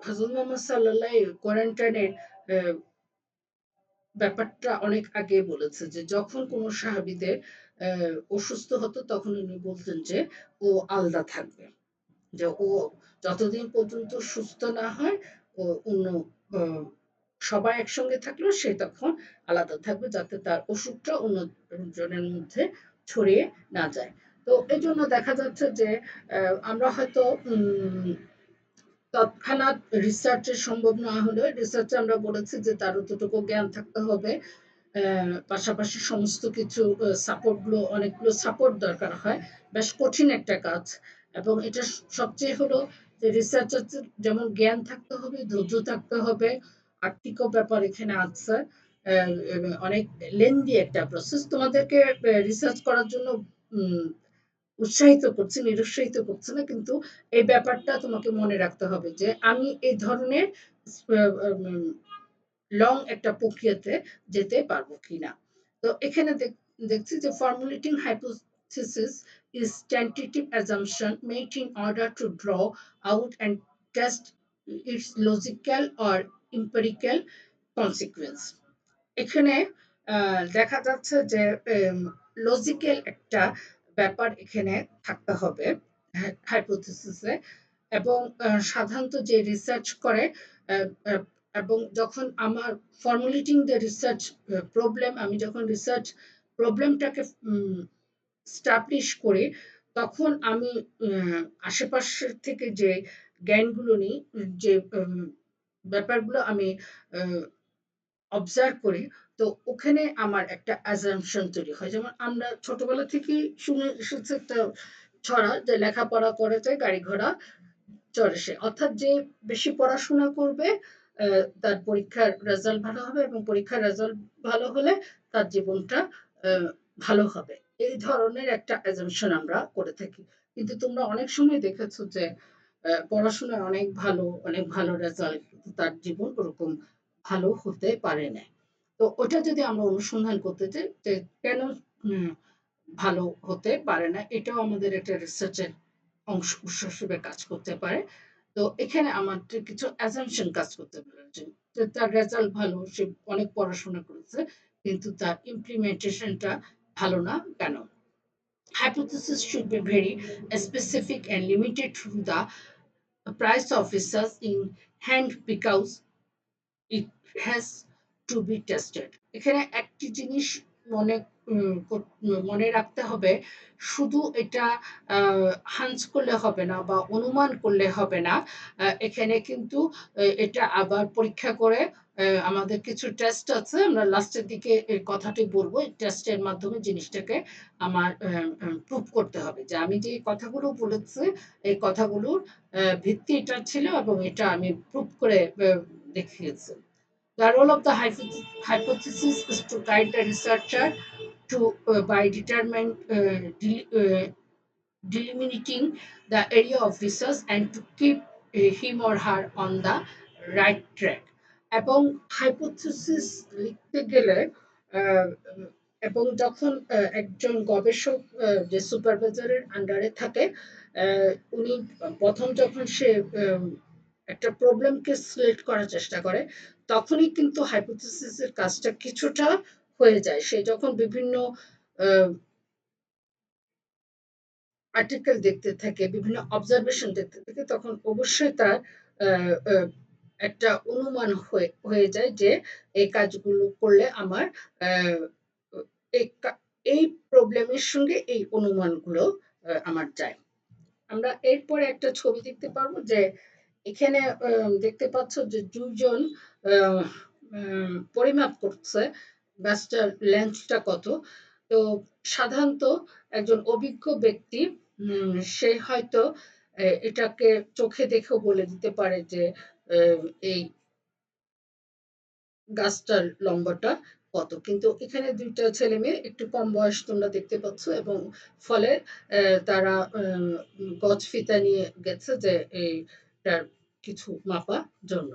হযরত মুহাম্মদ সাল্লাল্লাহু আলাইহি কোয়ারেন্টাইনের ব্যাপারটা অনেক আগে বলেছে, যে যখন কোনো সাহাবীদের অসুস্থ হতো, তখন উনি বলতেন যে ও আলাদা থাকবে, যে ও যতদিন পর্যন্ত সুস্থ না হয়, ও অন্য সবাই একসঙ্গে থাকলেও সে তখন আলাদা থাকবে, যাতে তার অসুখটা অন্য জনের মধ্যে ছড়িয়ে না যায়। তো এই জন্য দেখা যাচ্ছে যে আমরা হয়তো তৎক্ষণাৎ রিসার্চের সম্ভব না হলে, রিসার্চে আমরা বলেছি যে তার অতটুকু জ্ঞান থাকতে হবে, পাশাপাশি সমস্ত কিছু সাপোর্টগুলো, অনেকগুলো সাপোর্ট দরকার হয়, বেশ কঠিন একটা কাজ। এবং এটা সবচেয়ে হলো যে রিসার্চার যেমন জ্ঞান থাকতে হবে, ধৈর্য থাকতে হবে, আর্থিকও ব্যাপার এখানে আছে, অনেক লেন্দি একটা প্রসেস। তোমাদেরকে রিসার্চ করার জন্য উৎসাহিত করছে, নিরুৎসাহিত করছে না, কিন্তু এই ব্যাপারটা তোমাকে মনে রাখতে হবে যে আমি এই ধরনের লং একটা প্রক্রিয়াতে যেতে পারবো কিনা। তো এখানে দেখছি যে formulating hypothesis is tentative assumption made in order to draw out and test its logical or empirical consequence। এখানে দেখা যাচ্ছে যে লজিক্যাল একটা ব্যাপার এখানে থাকতে হবে হাইপোথিসিসে। এবং সাধারণত যে রিসার্চ করে, এবং যখন আমার ফর্মুলেটিং দ্য রিসার্চ প্রবলেম, আমি যখন রিসার্চ প্রবলেমটাকে স্টাবলিশ করি, তখন আমি আশেপাশের থেকে যে জ্ঞানগুলো নিই, যে ব্যাপারগুলো আমি অবজার্ভ করি, তো ওখানে আমার একটা অ্যাজাম্পশন তৈরি হয়। যেমন আমরা ছোটবেলা থেকেই শুনে এসেছি একটা ছড়া, যে লেখাপড়া করে যায় গাড়ি ঘোড়া চড়ে সে, অর্থাৎ যে বেশি পড়াশোনা করবে তার পরীক্ষার রেজাল্ট ভালো হবে এবং পরীক্ষার রেজাল্ট ভালো হলে তার জীবনটা ভালো হবে। এই ধরনের একটা অ্যাজাম্পশন আমরা করে থাকি। কিন্তু তোমরা অনেক সময় দেখেছো যে পড়াশোনায় অনেক ভালো রেজাল্ট, কিন্তু তার জীবন ওরকম ভালো হতে পারে না। তো ওটা যদি আমরা অনুসন্ধান করতে চাই যে কেন উম, ভালো হতে পারে না, এটাও আমাদের একটা রিসার্চের উৎস হিসেবে কাজ করতে পারে। তো এখানে আমাদের কিছু অ্যাজাম্পশন কাজ করতে পারে যে তার রেজাল্ট ভালো, সে অনেক পড়াশোনা করেছে, কিন্তু তার ইমপ্লিমেন্টেশনটা ভালো না কেন? Hypothesis should be very specific and limited to the price officers in hand because it has to be tested. এখানে একটি জিনিস মনে মনে রাখতে হবে, শুধু এটা হাঞ্চ করলে হবে না বা অনুমান করলে হবে না। এখানে কিন্তু এটা আবার পরীক্ষা করে আমাদের কিছু টেস্ট আছে, আমরা লাস্টের দিকে এই কথাটি বলবো। এই টেস্টের মাধ্যমে জিনিসটাকে আমার প্রুভ করতে হবে যে আমি যে কথাগুলো বলেছি এই কথাগুলোর ভিত্তি এটা ছিল এবং এটা আমি প্রুভ করে দেখিয়েছি। The role of the hypothesis is to guide the researcher to by determine delimiting the area of research and to keep him or her on the right track. এবং হাইপোথিসিস লিখতে গেলে আহ, এবং যখন একজন গবেষক যে সুপারভাইজারের আন্ডারে থাকে, উনি প্রথম যখন সে একটা প্রবলেমকে সিলেক্ট করার চেষ্টা করে, তখনই কিন্তু হাইপোথিসিসের কাজটা কিছুটা হয়ে যায়। সে যখন বিভিন্ন আর্টিকেল দেখতে থাকে, বিভিন্ন অবজারভেশন দেখতে থাকে, তখন অবশ্যই তার আহ, আহ, একটা অনুমান হয়ে যায় যে এই কাজগুলো করলে আমার আহ, এই এই প্রবলেমের সঙ্গে এই অনুমানগুলো আমার যায়। আমরা এরপরে একটা ছবি দেখতে পারবো যে এখানে দেখতে পাচ্ছ যে দুজন আহ, পরিমাপ করছে গাছটার লেন্থটা কত। তো সাধারণত একজন অভিজ্ঞ ব্যক্তি সে হয়তো এটাকে চোখে দেখেও বলে দিতে পারে যে এই গাছটার লম্বাটা কত। কিন্তু এখানে দুইটা ছেলে মেয়ে একটু কম বয়স তোমরা দেখতে পাচ্ছ, এবং ফলে তারা গজ ফিতা নিয়ে গেছে যে এইটার কিছু মাপার জন্য।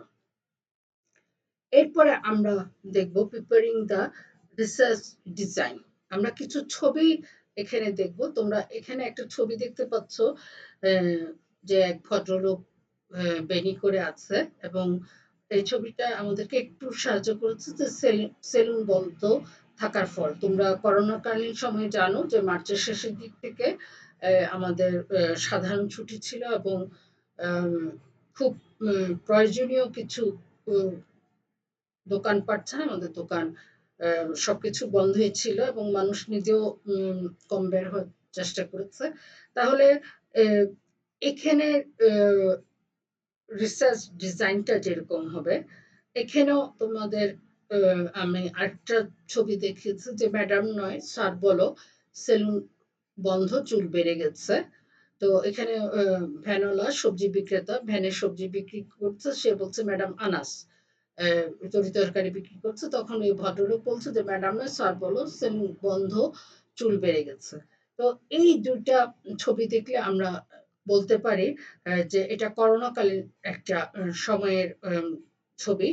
এরপরে আমরা দেখব প্রিপেয়ারিং দ্য রিসার্চ ডিজাইন। আমরা কিছু ছবি এখানে দেখব। তোমরা এখানে একটা ছবি দেখতে পাচ্ছ যে এক ভদ্রলোক বেনি করে আছে, এবং এই ছবিটা আমাদেরকে একটু সাহায্য করেছে যে সেলুন বন্ধ থাকার ফল। তোমরা করোনাকালীন সময়ে জানো যে মার্চের শেষের দিক থেকে আমাদের সাধারণ ছুটি ছিল, এবং খুব প্রয়োজনীয় কিছু দোকানপাট ছাড়া আমাদের দোকান সবকিছু বন্ধই ছিল, এবং মানুষ নিজেও কম বের হওয়ার চেষ্টা করেছে। তাহলে এখানে রিসার্চ ডিজাইনটা যেরকম হবে, এখানেও তোমাদের আমি আরেকটা ছবি দেখিয়েছি যে ম্যাডাম নয় স্যার বলো, সেলুন বন্ধ, চুল বেড়ে গেছে। তো এখানে ভ্যানওয়ালা সবজি বিক্রেতা ভ্যানে সবজি বিক্রি করছে, সে বলছে ম্যাডাম আনাস তরি তরকারি বিক্রি করছে। তখন ওই ভদ্রলোক বলছে যে ম্যাডাম নয় স্যার বলো, সেলুন বন্ধ, চুল বেড়ে গেছে। তো এই দুইটা ছবি দেখলে আমরা বলতে পারি যে এটা করোনাকালীন একটা সময়ের ছবি,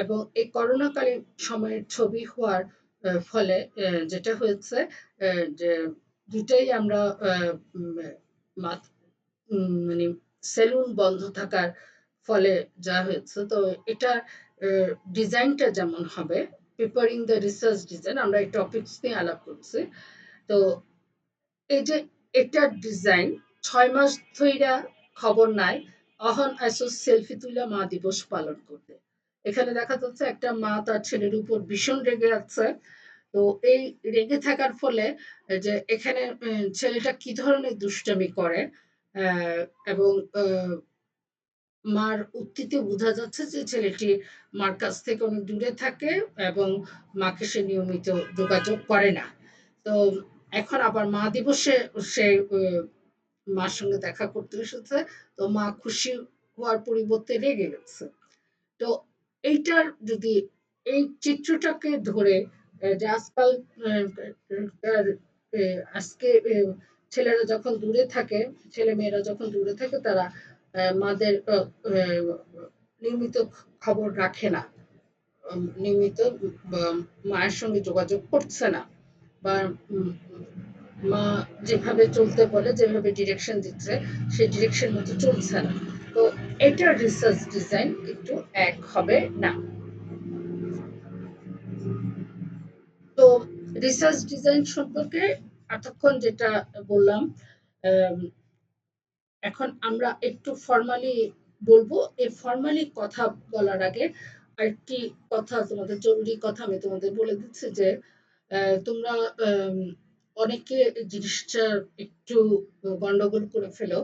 এবং এই করোনাকালীন সময়ের ছবি হওয়ার ফলে যেটা হয়েছে যে দুটাই আমরা মানে সেলুন বন্ধ থাকার ফলে যা হয়েছে। তো এটা ডিজাইনটা যেমন হবে, প্রিপেয়ারিং দ্য রিসার্চ ডিজাইন, আমরা এই টপিকস নিয়ে আলাপ করছি। তো এই যে এটার ডিজাইন 6 মাস ধইরা খবর নাই অহন আইসো সেলফি তুইলা মা দিবস পালন করতে। এখানে দেখা যাচ্ছে একটা মা তার ছেলের উপর ভীষণ রেগে আছে। তো এই রেগে থাকার ফলে যে এখানে ছেলেটা কি ধরনের দুষ্টামি করে, এবং মার উক্তিতে বোঝা যাচ্ছে যে ছেলেটি মার কাছ থেকে অনেক দূরে থাকে এবং মাকে সে নিয়মিত যোগাযোগ করে না। তো এখন আবার মা দিবসে সে মার সঙ্গে দেখা করতে এসেছে। তো মা খুশি হওয়ার পরিবর্তে রেগে গেছে। তো এইটার যদি এই চিত্রটাকে ধরে যে আজকাল আহ, আহ, আজকে ছেলেরা যখন দূরে থাকে, ছেলে মেয়েরা যখন দূরে থাকে, তারা মাদের নিয়মিত খবর রাখে না, নিয়মিত মায়ের সঙ্গে যোগাযোগ করছে না, বা মা যেভাবে চলতে বলে, যেভাবে ডিরেকশন দিচ্ছে, সেই ডিরেকশন মতো চলছে না। তো এটার রিসার্চ ডিজাইন একটু এক হবে না। তো রিসার্চ ডিজাইন সম্পর্কে এতক্ষণ যেটা বললাম, আম, এখন আমরা একটু ফর্মালি বলবো। এই ফর্মালি কথা বলার আগে আরেকটি কথা, তোমাদের জরুরি কথা আমি তোমাদের বলে দিচ্ছি যে তোমরা অনেকে জিনিসটা একটু গন্ডগোল করে ফেলো,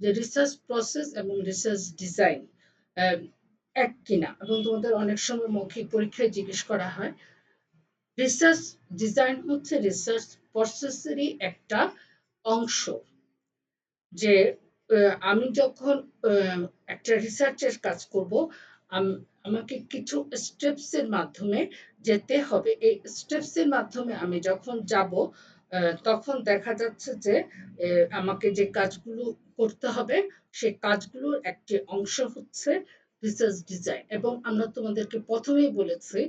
যে রিসার্চ প্রসেস এবং রিসার্চ ডিজাইন এক কিনা, এবং তোমাদের অনেক সময় মৌখিক পরীক্ষায় জিজ্ঞেস করা হয়। রিসার্চ ডিজাইন হচ্ছে রিসার্চ প্রসেসেরই একটা অংশ। যে আমি যখন একটা রিসার্চের কাজ করব, আমাকে কিছু স্টেপস এর মাধ্যমে যেতে হবে। এই স্টেপস এর মাধ্যমে আমি যখন যাব, তখন দেখা যাচ্ছে যে আমাকে যে কাজগুলো করতে হবে, সেই কাজগুলোর একটি অংশ হচ্ছে রিসার্চ ডিজাইন। এবং আমরা তোমাদেরকে প্রথমেই বলেছি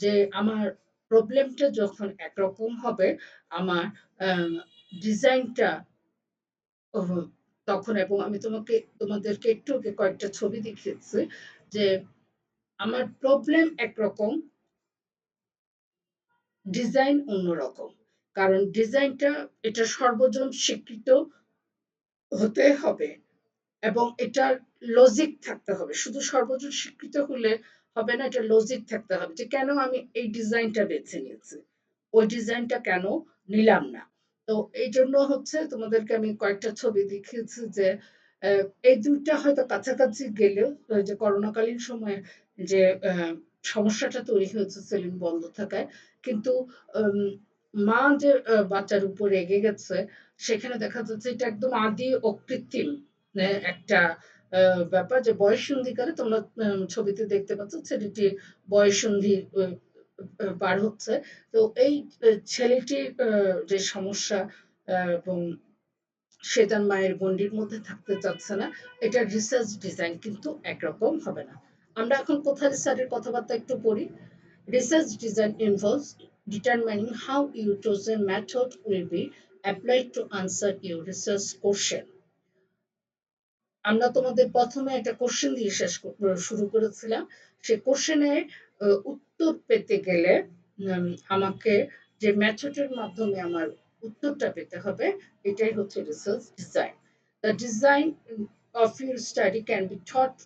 যে আমার প্রবলেমটা যখন একরকম হবে, আমার ডিজাইনটা তখন, এবং আমি তোমাদেরকে একটু কয়েকটা ছবি দেখিয়েছি, যে আমার প্রবলেম একরকম, ডিজাইন অন্যরকম। কারণ ডিজাইনটা এটা সর্বজন স্বীকৃত হতে হবে, এবং এটার লজিক থাকতে হবে। শুধু সর্বজন স্বীকৃত হলে হবে না, এটা লজিক থাকতে হবে যে কেন আমি এই ডিজাইনটা বেছে নিয়েছি, ওই ডিজাইনটা কেন নিলাম না। তো এই জন্য হচ্ছে তোমাদেরকে আমি কয়েকটা ছবি দেখিয়েছি যে এই দুইটা হয়তো কাছাকাছি গেলেও, যে করোনাকালীন সময়ে যে সমস্যাটা তৈরি হয়েছে সেলুন বন্ধ থাকায়, কিন্তু মা যে বাচ্চার উপর রেগে গেছে, সেখানে দেখা যাচ্ছে এটা একদম আদি ও কৃত্রিম একটা ব্যাপার। যে বয়ঃসন্ধিকালে তোমরা ছবিতে দেখতে পাচ্ছ ছেলেটি বয়ঃসন্ধি পার হচ্ছে। তো এই ছেলেটির যে সমস্যা, এবং সে তার মায়ের গণ্ডির মধ্যে থাকতে চাচ্ছে না, এটা রিসার্চ ডিজাইন কিন্তু একরকম হবে না। আমরা এখন কোথায় স্যারের কথাবার্তা একটু পড়ি। Research design involves determining how your chosen method will be applied to answer your research question. আমরা তোমাদের প্রথমে একটা কোশ্চেন দিয়ে শুরু করেছিলাম। সে কোশ্চেনের উত্তর পেতে গেলে আমাকে যে মেথডের মাধ্যমে আমার উত্তরটা পেতে হবে, এটাই হচ্ছে research design. The design of your study can be thought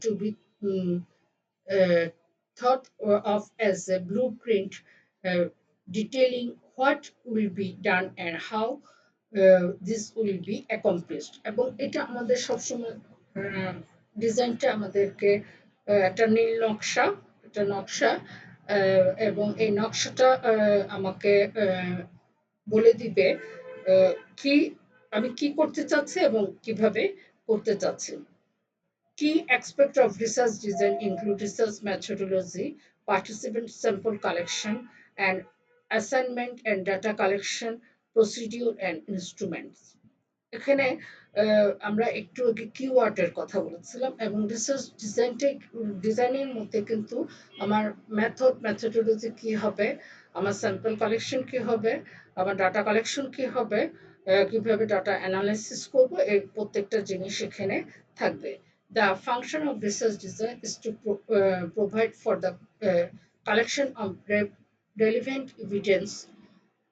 to be um, uh, thought of as a blueprint uh, detailing what will be done and how this will be accomplished. এবং এটা আমাদের সবসময় ডিজাইনটা আমাদেরকে একটা নীল নকশা, একটা নকশা, এবং এই নকশাটা আমাকে বলে দিবে কি আমি কি করতে চাচ্ছি এবং কিভাবে করতে চাচ্ছি। Key aspects of research design include research methodology, participant sample collection, and assignment and data collection, procedure and instruments. এখানে আমরা একটু আগে কিওয়ার্ডের কথা বলেছিলাম, এবং রিসার্চ ডিজাইনের মধ্যে কিন্তু আমার মেথডোলজি কি হবে, আমার স্যাম্পল কালেকশন কি হবে, আমার ডাটা কালেকশন কি হবে, কিভাবে ডাটা অ্যানালাইসিস করব, এই প্রত্যেকটা জিনিস এখানে থাকবে। The function of research design is to provide for the collection of relevant evidence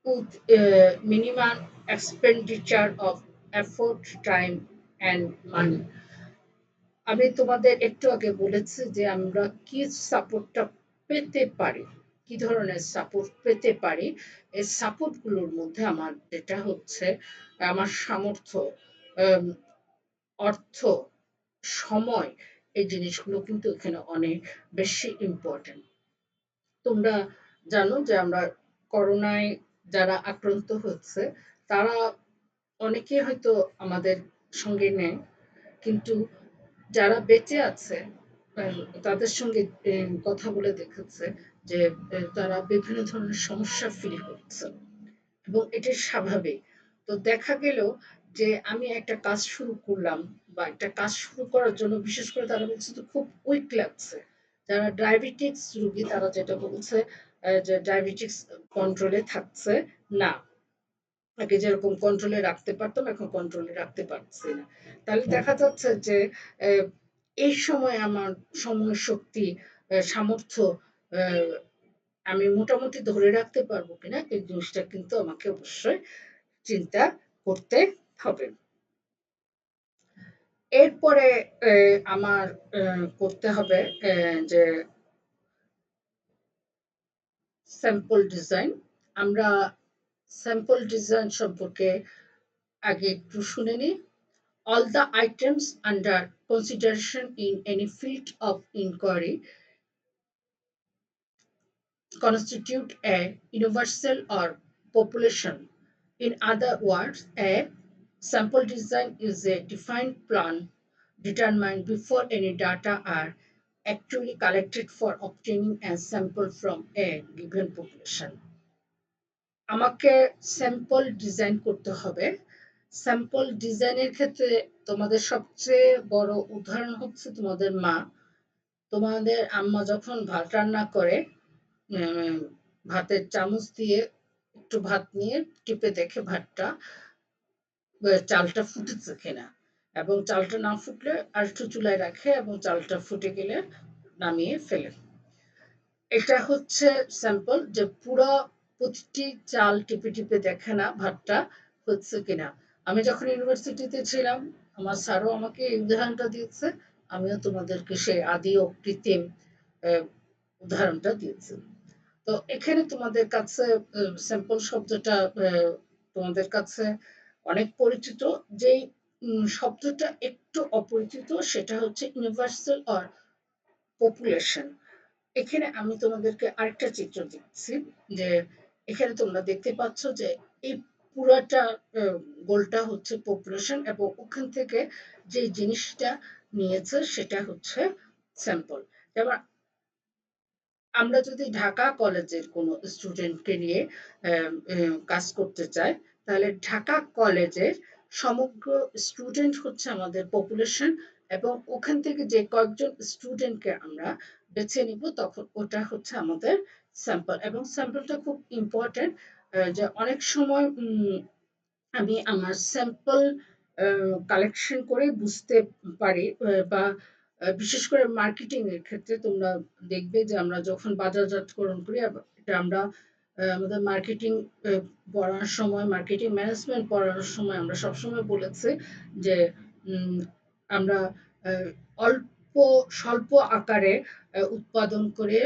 with minimum expenditure of effort, time and money. আমি তোমাদের একটু আগে বলেছি যে আমরা কি সাপোর্টটা পেতে পারি, কি ধরনের সাপোর্ট পেতে পারি। এই সাপোর্ট গুলোর মধ্যে আমার যেটা হচ্ছে আমার সামর্থ্য, অর্থ, সময়, এই জিনিসগুলো কিন্তু এখানে অনেক বেশি ইম্পর্টেন্ট। তোমরা জানো যে আমরা করোনায় যারা আক্রান্ত হচ্ছে, তারা অনেকে হয়তো আমাদের সঙ্গে নেই, কিন্তু যারা বেঁচে আছে তাদের সঙ্গে কথা বলে দেখেছে যে তারা বিভিন্ন ধরনের সমস্যা ফিল করছে এবং এটা স্বাভাবিক। তো দেখা গেল যে আমি একটা কাজ শুরু করলাম বা একটা কাজ শুরু করার জন্য বিশেষ করে তারা বলছে যে খুব উইক লাগছে। যারা ডায়াবেটিক্স রোগী তারা যেটা বলছে যে ডায়াবেটিক্স কন্ট্রোলে থাকছে না। আগে যেরকম কন্ট্রোলে রাখতে পারতাম এখন কন্ট্রোলে রাখতে পারছি না। তাহলে দেখা যাচ্ছে যে আহ, এই সময় আমার সময় শক্তি সামর্থ্য আহ, আমি মোটামুটি ধরে রাখতে পারবো কিনা এই জিনিসটা কিন্তু আমাকে অবশ্যই চিন্তা করতে হবে। এরপরে আমার করতে হবে যে স্যাম্পল ডিজাইন। আমরা স্যাম্পল ডিজাইন সম্পর্কে আগে একটু শুনে নিই। All the items under consideration in any field of inquiry constitute a universal or population. In other words, a sample design is a defined plan determined before any data are actually collected for obtaining a sample from a given population. আমাকে sample design করতে হবে। Sample ডিজাইনের ক্ষেত্রে তোমাদের সবচেয়ে বড় উদাহরণ হচ্ছে তোমাদের মা। তোমাদের আম্মা যখন ভাত রান্না করে ভাতের চামচ দিয়ে একটু ভাত নিয়ে টিপে দেখে ভাতটা চালটা ফুটেছে কিনা, এবং চালটা না ফুটলে আর একটু চুলায় রাখে এবং চালটা ফুটে গেলে নামিয়ে ফেলে। এটা হচ্ছে স্যাম্পল, যে পুরো প্রতিটি চাল টিপে টিপে দেখে না ভাতটা হচ্ছে কিনা। আমি যখন ইউনিভার্সিটিতে ছিলাম আমার স্যারও আমাকে এই উদাহরণটা দিয়েছে, আমিও তোমাদেরকে সেই আদি ও কৃত্রিম উদাহরণটা দিয়েছি। তো এখানে তোমাদের কাছে স্যাম্পল শব্দটা তোমাদের কাছে অনেক পরিচিত। যেই শব্দটা একটু অপরিচিত সেটা হচ্ছে ইউনিভার্সাল অর পপুলেশন। এখানে আমি তোমাদেরকে আরেকটা চিত্র দিচ্ছি, যে এখানে তোমরা দেখতে পাচ্ছ যে এই পুরাটা গোলটা হচ্ছে পপুলেশন এবং ওখান থেকে যে জিনিসটা নিয়েছে সেটা হচ্ছে স্যাম্পল। যেমন আমরা যদি ঢাকা কলেজের কোনো স্টুডেন্টকে নিয়ে কাজ করতে চাই, তাহলে ঢাকা কলেজের সমগ্র স্টুডেন্ট হচ্ছে আমাদের পপুলেশন এবং ওখান থেকে যে কয়েকজন স্টুডেন্টকে আমরা বেছে নিব তখন ওটা হচ্ছে আমাদের স্যাম্পল। এবং স্যাম্পলটা খুব ইম্পর্টেন্ট, যে অনেক সময় আমি আমার স্যাম্পল কালেকশন করে বুঝতে পারি বা বিশেষ করে মার্কেটিং এর ক্ষেত্রে তোমরা দেখবে যে আমরা যখন বাজারজাতকরণ করি এটা আমরা আমাদের মার্কেটিং পড়ানোর সময় মার্কেটিং ম্যানেজমেন্ট পড়ানোর সময় আমরা সবসময় বলেছি যে আমরা অল্প স্বল্প আকারে উৎপাদন করে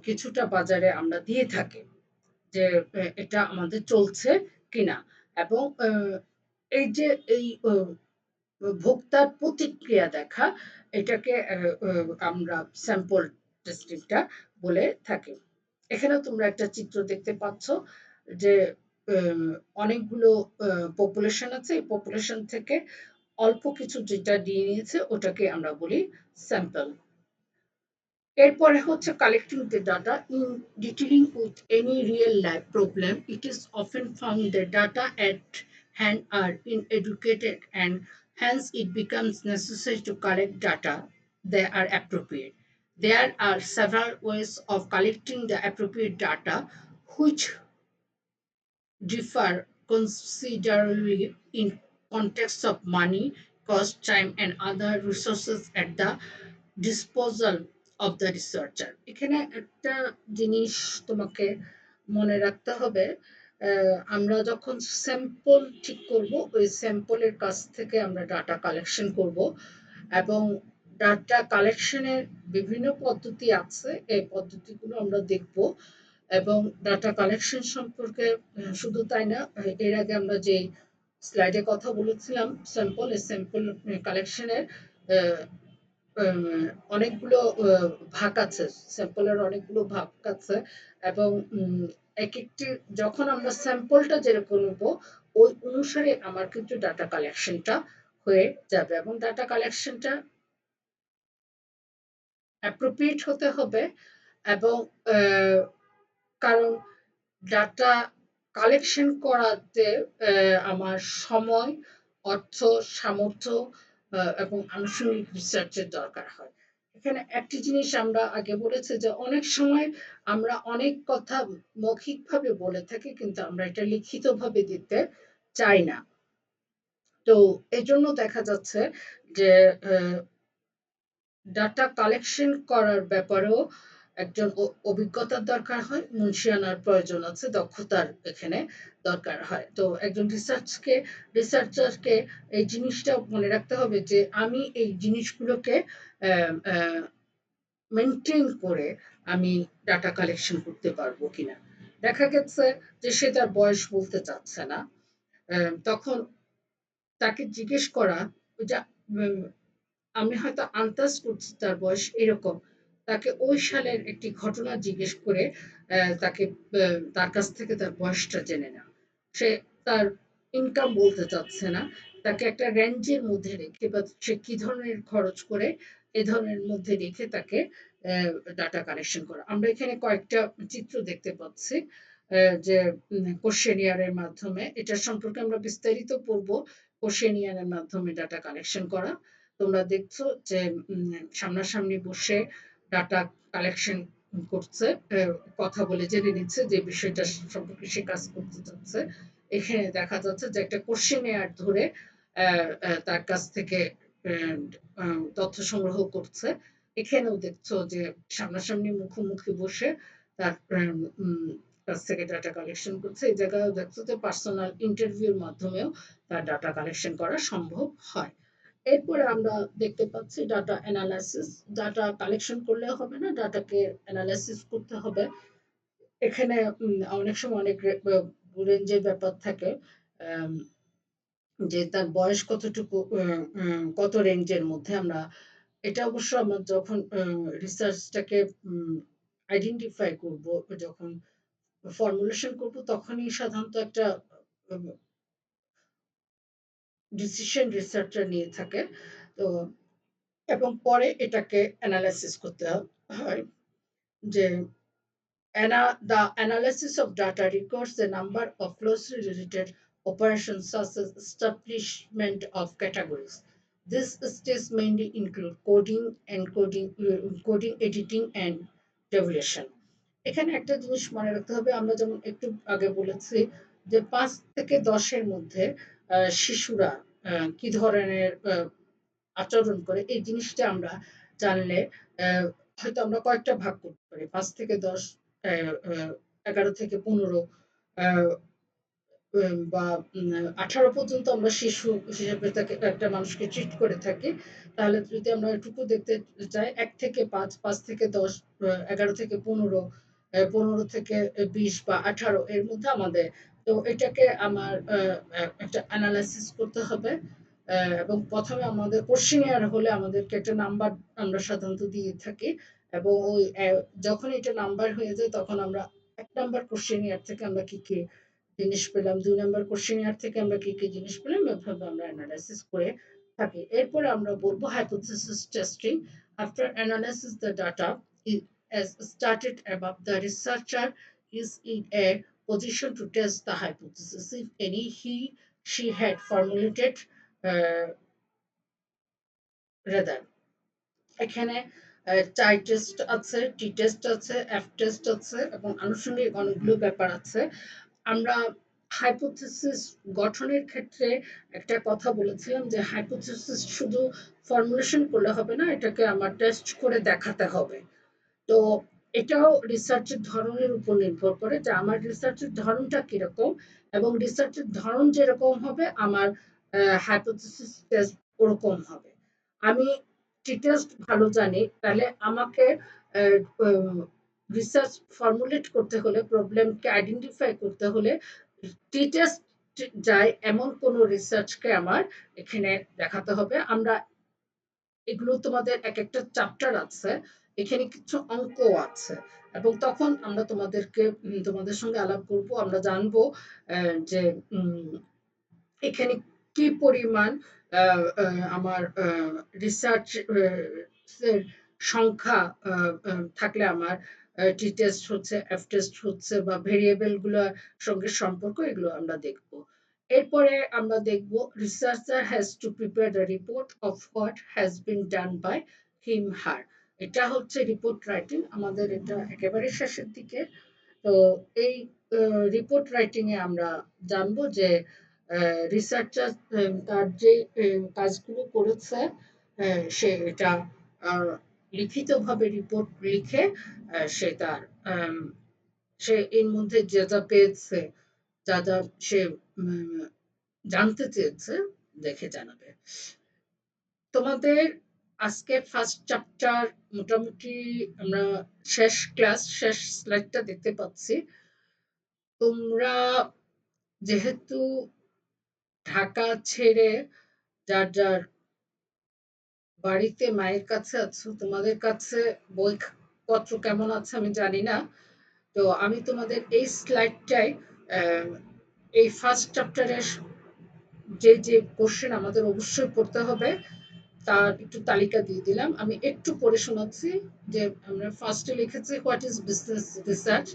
কিছুটা বাজারে আমরা দিয়ে থাকি, যে এটা আমাদের চলছে কিনা। এবং এই যে এই ভোক্তার প্রতিক্রিয়া দেখা, এটাকে আমরা স্যাম্পল টেস্টিংটা বলে থাকি। এখানেও তোমরা একটা চিত্র দেখতে পাচ্ছ যে অনেকগুলো পপুলেশন আছে, এই পপুলেশন থেকে অল্প কিছু যেটা দিয়ে নিয়েছে ওটাকে আমরা বলি স্যাম্পল। এরপরে হচ্ছে collecting the data in dealing with any real life problem. It is often found the data at hand are inadequate and hence it becomes necessary to collect data that are appropriate. There are several ways of collecting the appropriate data which differ considerably in context of money, cost, time, and other resources at the disposal of the researcher. এখানে একটা জিনিস তোমাকে মনে রাখতে হবে, আমরা যখন sample ঠিক করব ওই স্যাম্পলের কাছ থেকে আমরা ডাটা কালেকশন করব এবং ডাটা কালেকশনের বিভিন্ন পদ্ধতি আছে, এই পদ্ধতিগুলো আমরা দেখব। এবং ডাটা কালেকশন সম্পর্কে শুধু তাই না, এর আগে আমরা যে স্লাইডে কথা বলেছিলাম স্যাম্পল, এই স্যাম্পল কালেকশনের অনেকগুলো ভাগ আছে, স্যাম্পলের অনেকগুলো ভাগ আছে এবং এক একটি যখন আমরা স্যাম্পলটা যেরকম নেব ওই অনুসারে আমার কিন্তু ডাটা কালেকশনটা হয়ে যাবে এবং ডাটা কালেকশনটা অ্যাপ্রোপ্রিয়েট হতে হবে এবং কারণ ডাটা কালেকশন করাতে আমার সময়, অর্থ, সামর্থ্য এবং আনুষঙ্গিক রিসার্চের দরকার হয়। এখানে একটি জিনিস আমরা আগে বলেছি যে অনেক সময় আমরা অনেক কথা মৌখিকভাবে বলে থাকি কিন্তু আমরা এটা লিখিতভাবে দিতে চাই না। তো এজন্য দেখা যাচ্ছে যে ডাটা কালেকশন করার ব্যাপারেও একজন অভিজ্ঞতার দরকার হয়, মুন্সিয়ানার প্রয়োজন আছে, দক্ষতার এখানে দরকার হয়। তো একজন রিসার্চারকে এই জিনিসটা মনে রাখতে হবে যে আমি এই জিনিসগুলোকে মেনটেন করে আমি ডাটা কালেকশন করতে পারবো কিনা। দেখা গেছে যে সে তার বয়স বলতে চাচ্ছে না, তখন তাকে জিজ্ঞেস করা যা আমি হয়তো আন্দাজ করছি তার বয়স এরকম, তাকে ওই সালের একটি ঘটনা জিজ্ঞেস করে তাকে তার কাছ থেকে তার বয়সটা জেনে নেওয়া। সে তার ইনকাম বলতে চাচ্ছে না, তাকে একটা রেঞ্জের মধ্যে রেখে বা সে কি ধরনের খরচ করে এ ধরনের মধ্যে রেখে তাকে ডাটা কালেকশন করা। আমরা এখানে কয়েকটা চিত্র দেখতে পাচ্ছি যে কোশ্চেনিয়ারের মাধ্যমে এটা সম্পর্কে আমরা বিস্তারিত পড়বো। কোশ্চেনিয়ারের মাধ্যমে ডাটা কালেকশন করা, তোমরা দেখছো যে সামনাসামনি বসে ডাটা কালেকশন করছে, কথা বলে জেনে নিচ্ছে যে বিষয়টা সম্পর্কে সে কাজ করতে চাচ্ছে। এখানে দেখা যাচ্ছে যে একটা কোশ্চেনিয়ার ধরে তার কাছ থেকে তথ্য সংগ্রহ করছে। এখানেও দেখছো যে সামনাসামনি মুখোমুখি বসে তার কাছ থেকে ডাটা কালেকশন করছে। এই জায়গায় দেখছো যে পার্সোনাল ইন্টারভিউর মাধ্যমেও তার ডাটা কালেকশন করা সম্ভব হয়। এরপরে আমরা দেখতে পাচ্ছি ডাটা অ্যানালাইসিস। ডাটা কালেকশন করলে হবে না, ডাটাকে অ্যানালাইসিস করতে হবে। এখানে অনেক সময় অনেক রেঞ্জের ব্যাপার থাকে, যে তার বয়স কতটুকু, কত রেঞ্জের মধ্যে আমরা এটা অবশ্য আমরা যখন রিসার্চটাকে আইডেন্টিফাই করব, যখন ফর্মুলেশন করব তখনই সাধারণত একটা ডিসিশন রিসার্চার নিয়ে থাকে। তো এবং পরে এটাকে অ্যানালাইসিস করতে হয় যে the analysis of data records the number of closely related operations such as establishment of categories. These steps mainly include coding, encoding, coding, editing, and tabulation. এখানে একটা জিনিস মনে রাখতে হবে, আমরা যেমন একটু আগে বলেছি যে 5 থেকে 10-এর মধ্যে শিশুরা কি ধরনের আচরণ করে, এই জিনিসটা আমরা জানলে হয়তো আমরা কয়েকটা ভাগ করতে পারি, 5 থেকে 10, 11 থেকে 15, বা 18 পর্যন্ত আমরা শিশু হিসেবে তাকে একটা মানুষকে ট্রিট করে থাকি। তাহলে যদি আমরা এটুকু দেখতে চাই 1 থেকে 5, 5 থেকে 10, 11 থেকে 15, 15 থেকে 20 বা 18 এর মধ্যে আমাদের, তো এটাকে আমার একটা অ্যানালাইসিস করতে হবে। এবং প্রথমে আমাদের কোশ্চেনিয়ার হলে আমাদেরকে একটা নাম্বার আমরা সাধারণত দিয়ে থাকি এবং ওই যখন এটা নাম্বার হয়ে যায় তখন আমরা 1 নাম্বার কোশ্চেনিয়ার থেকে আমরা কি কি জিনিস পেলাম, 2 নাম্বার কোশ্চেনিয়ার থেকে আমরা কি কি জিনিস পেলাম, এভাবে আমরা অ্যানালাইসিস করে থাকি। এরপরে আমরা বলবো hypothesis testing. After analysis the data as started above, the researcher is in a position to test the hypothesis if any she had formulated rather. এখানে টাই টেস্ট আছে, টি টেস্ট আছে, এফ টেস্ট আছে এবং আনুষঙ্গিক অনেকগুলো ব্যাপার আছে। আমরা হাইপোথিসিস গঠনের ক্ষেত্রে একটা কথা বলেছিলাম যে হাইপোথিসিস শুধু ফর্মুলেশন করলে হবে না, এটাকে আমার টেস্ট করে দেখাতে হবে। তো এটাও রিসার্চের ধরনের উপর নির্ভর করে যে আমার রিসার্চের ধরনটা কিরকম, এবং রিসার্চের ধরন যেরকম হবে আমার হাইপোথিসিস টেস্ট ওরকম হবে। আমি টি টেস্ট ভালো জানি, তাহলে আমাকে রিসার্চ ফর্মুলেট করতে হলে, প্রবলেমকে আইডেন্টিফাই করতে হলে টি টেস্ট যায় এমন কোনো রিসার্চকে আমার এখানে দেখাতে হবে। আমরা এগুলো তোমাদের এক একটা চ্যাপ্টার আছে, এখানে কিছু অঙ্ক আছে এবং তখন আমরা তোমাদের সঙ্গে আলাপ করব, আমরা জানবো যে এখানে কি পরিমাণ আমার রিসার্চ সংখ্যা থাকলে আমার টি টেস্ট হচ্ছে, এফ টেস্ট হচ্ছে, বা ভেরিয়েবল গুলোর সঙ্গে সম্পর্ক, এগুলো আমরা দেখব। এরপরে আমরা দেখব researcher has to prepare the report of what has been done by him her. এটা হচ্ছে রিপোর্ট রাইটিং, আমাদের এটা একেবারে শেষের দিকে। তো এই রিপোর্ট রাইটিং এ আমরা জানবো যে রিসার্চার তার যে কাজগুলো করেছে সে এটা লিখিতভাবে রিপোর্ট লিখে সে তার আম, সে এর মধ্যে যা যা পেয়েছে, যা যা সে উম, জানতে চেয়েছে দেখে জানাবে। তোমাদের আজকে ফার্স্ট চ্যাপ্টার মোটামুটি আমরা শেষ ক্লাস, শেষ স্লাইডটা দেখতে পাচ্ছি। তোমরা যেহেতু ঢাকা ছেড়ে যার যার বাড়িতে মায়ের কাছে আছো, তোমাদের কাছে বইপত্র কেমন আছে আমি জানি না। তো আমি তোমাদের এই স্লাইডটাই এই ফার্স্ট চ্যাপ্টারের যে যে কোশ্চেন আমাদের অবশ্যই পড়তে হবে তার একটু তালিকা দিয়ে দিলাম, আমি একটু পড়ে শোনাচ্ছি। যে আমরা ফার্স্টে লিখেছি what is business research,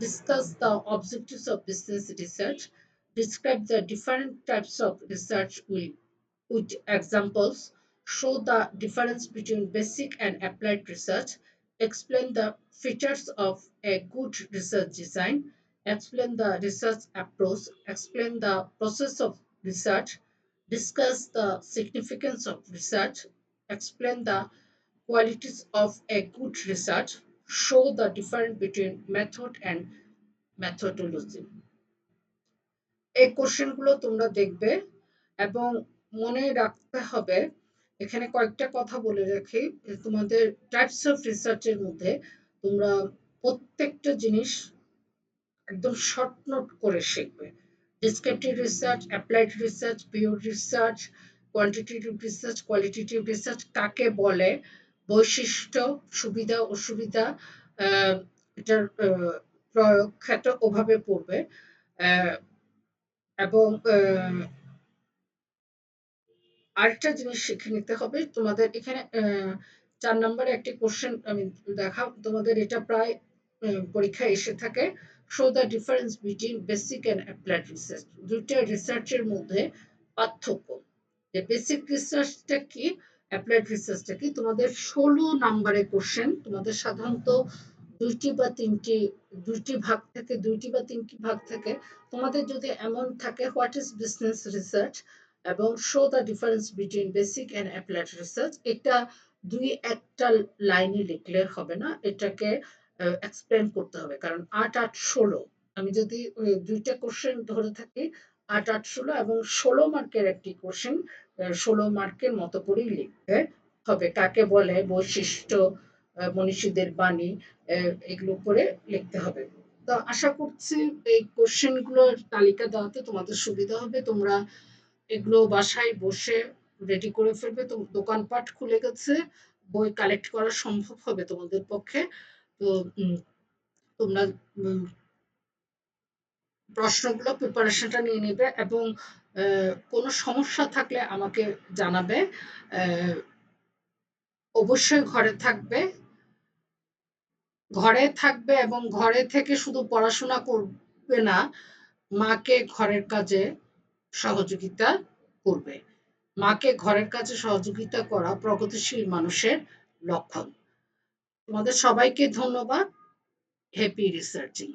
discuss the objectives of business research, describe the different types of research with examples, show the difference between basic and applied research, explain the features of a good research design, explain the research approach, explain the process of research, discuss the significance of research, explain the qualities of a good research, show the difference between method and methodology. এই কোশ্চেনগুলো তোমরা দেখবে এবং মনে রাখতে হবে। এখানে কয়েকটা কথা বলে রাখি, তোমাদের টাইপস অফ রিসার্চের মধ্যে তোমরা প্রত্যেকটা জিনিস একদম শর্ট নোট করে শিখবে। Descriptive research, applied research, pure research, quantitative research, qualitative research কাকে বলে, বৈশিষ্ট্য, সুবিধা অসুবিধা, এটার প্রয়োগ ক্ষেত্র ওভাবে পড়বে। এবং আরেকটা জিনিস শিখে নিতে হবে তোমাদের এখানে। 4 নম্বরে একটি কোশ্চেন আমি দেখা, তোমাদের এটা প্রায় পরীক্ষায় এসে থাকে। Show the difference between basic and applied research. দুইটা রিসার্চের মধ্যে পার্থক্য, যে বেসিক রিসার্চটা কি, অ্যাপ্লাইড রিসার্চটা কি। তোমাদের 16 নম্বরের কোশ্চেন, তোমাদের সাধারণত দুইটি ভাগ থেকে, দুইটি বা তিনটি ভাগ থেকে। তোমাদের যদি এমন থাকে হোয়াট ইজ বিজনেস রিসার্চ এবং show the difference between basic and applied research, এটা দুই একটা লাইনে লিখলে হবে না, এটাকে এক্সপ্লেন করতে হবে। কারণ 8 8 16, আমি যদি দুইটা কোশ্চেন ধরে থাকি 8 8 16 এবং 16 মার্কের একটি কোশ্চেন 16 মার্কের মতো করেই লিখতে হবে। কাকে বলে, বৈশিষ্ট্য, মনীষীদের বাণী, এগুলো করে লিখতে হবে। তো আশা করছি এই কোশ্চেন গুলোর তালিকা দেওয়াতে তোমাদের সুবিধা হবে। তোমরা এগুলো বাসায় বসে রেডি করে ফেলবে। তো দোকানপাট খুলে গেছে, বই কালেক্ট করা সম্ভব হবে তোমাদের পক্ষে। তো তোমরা প্রশ্নগুলো প্রিপারেশনটা নিয়ে নেবে এবং কোনো সমস্যা থাকলে আমাকে জানাবে। অবশ্যই ঘরে থাকবে এবং ঘরে থেকে শুধু পড়াশোনা করবে না, মাকে ঘরের কাজে সহযোগিতা করবে। মাকে ঘরের কাজে সহযোগিতা করা প্রগতিশীল মানুষের লক্ষণ। তোমাদের সবাইকে ধন্যবাদ। Happy researching.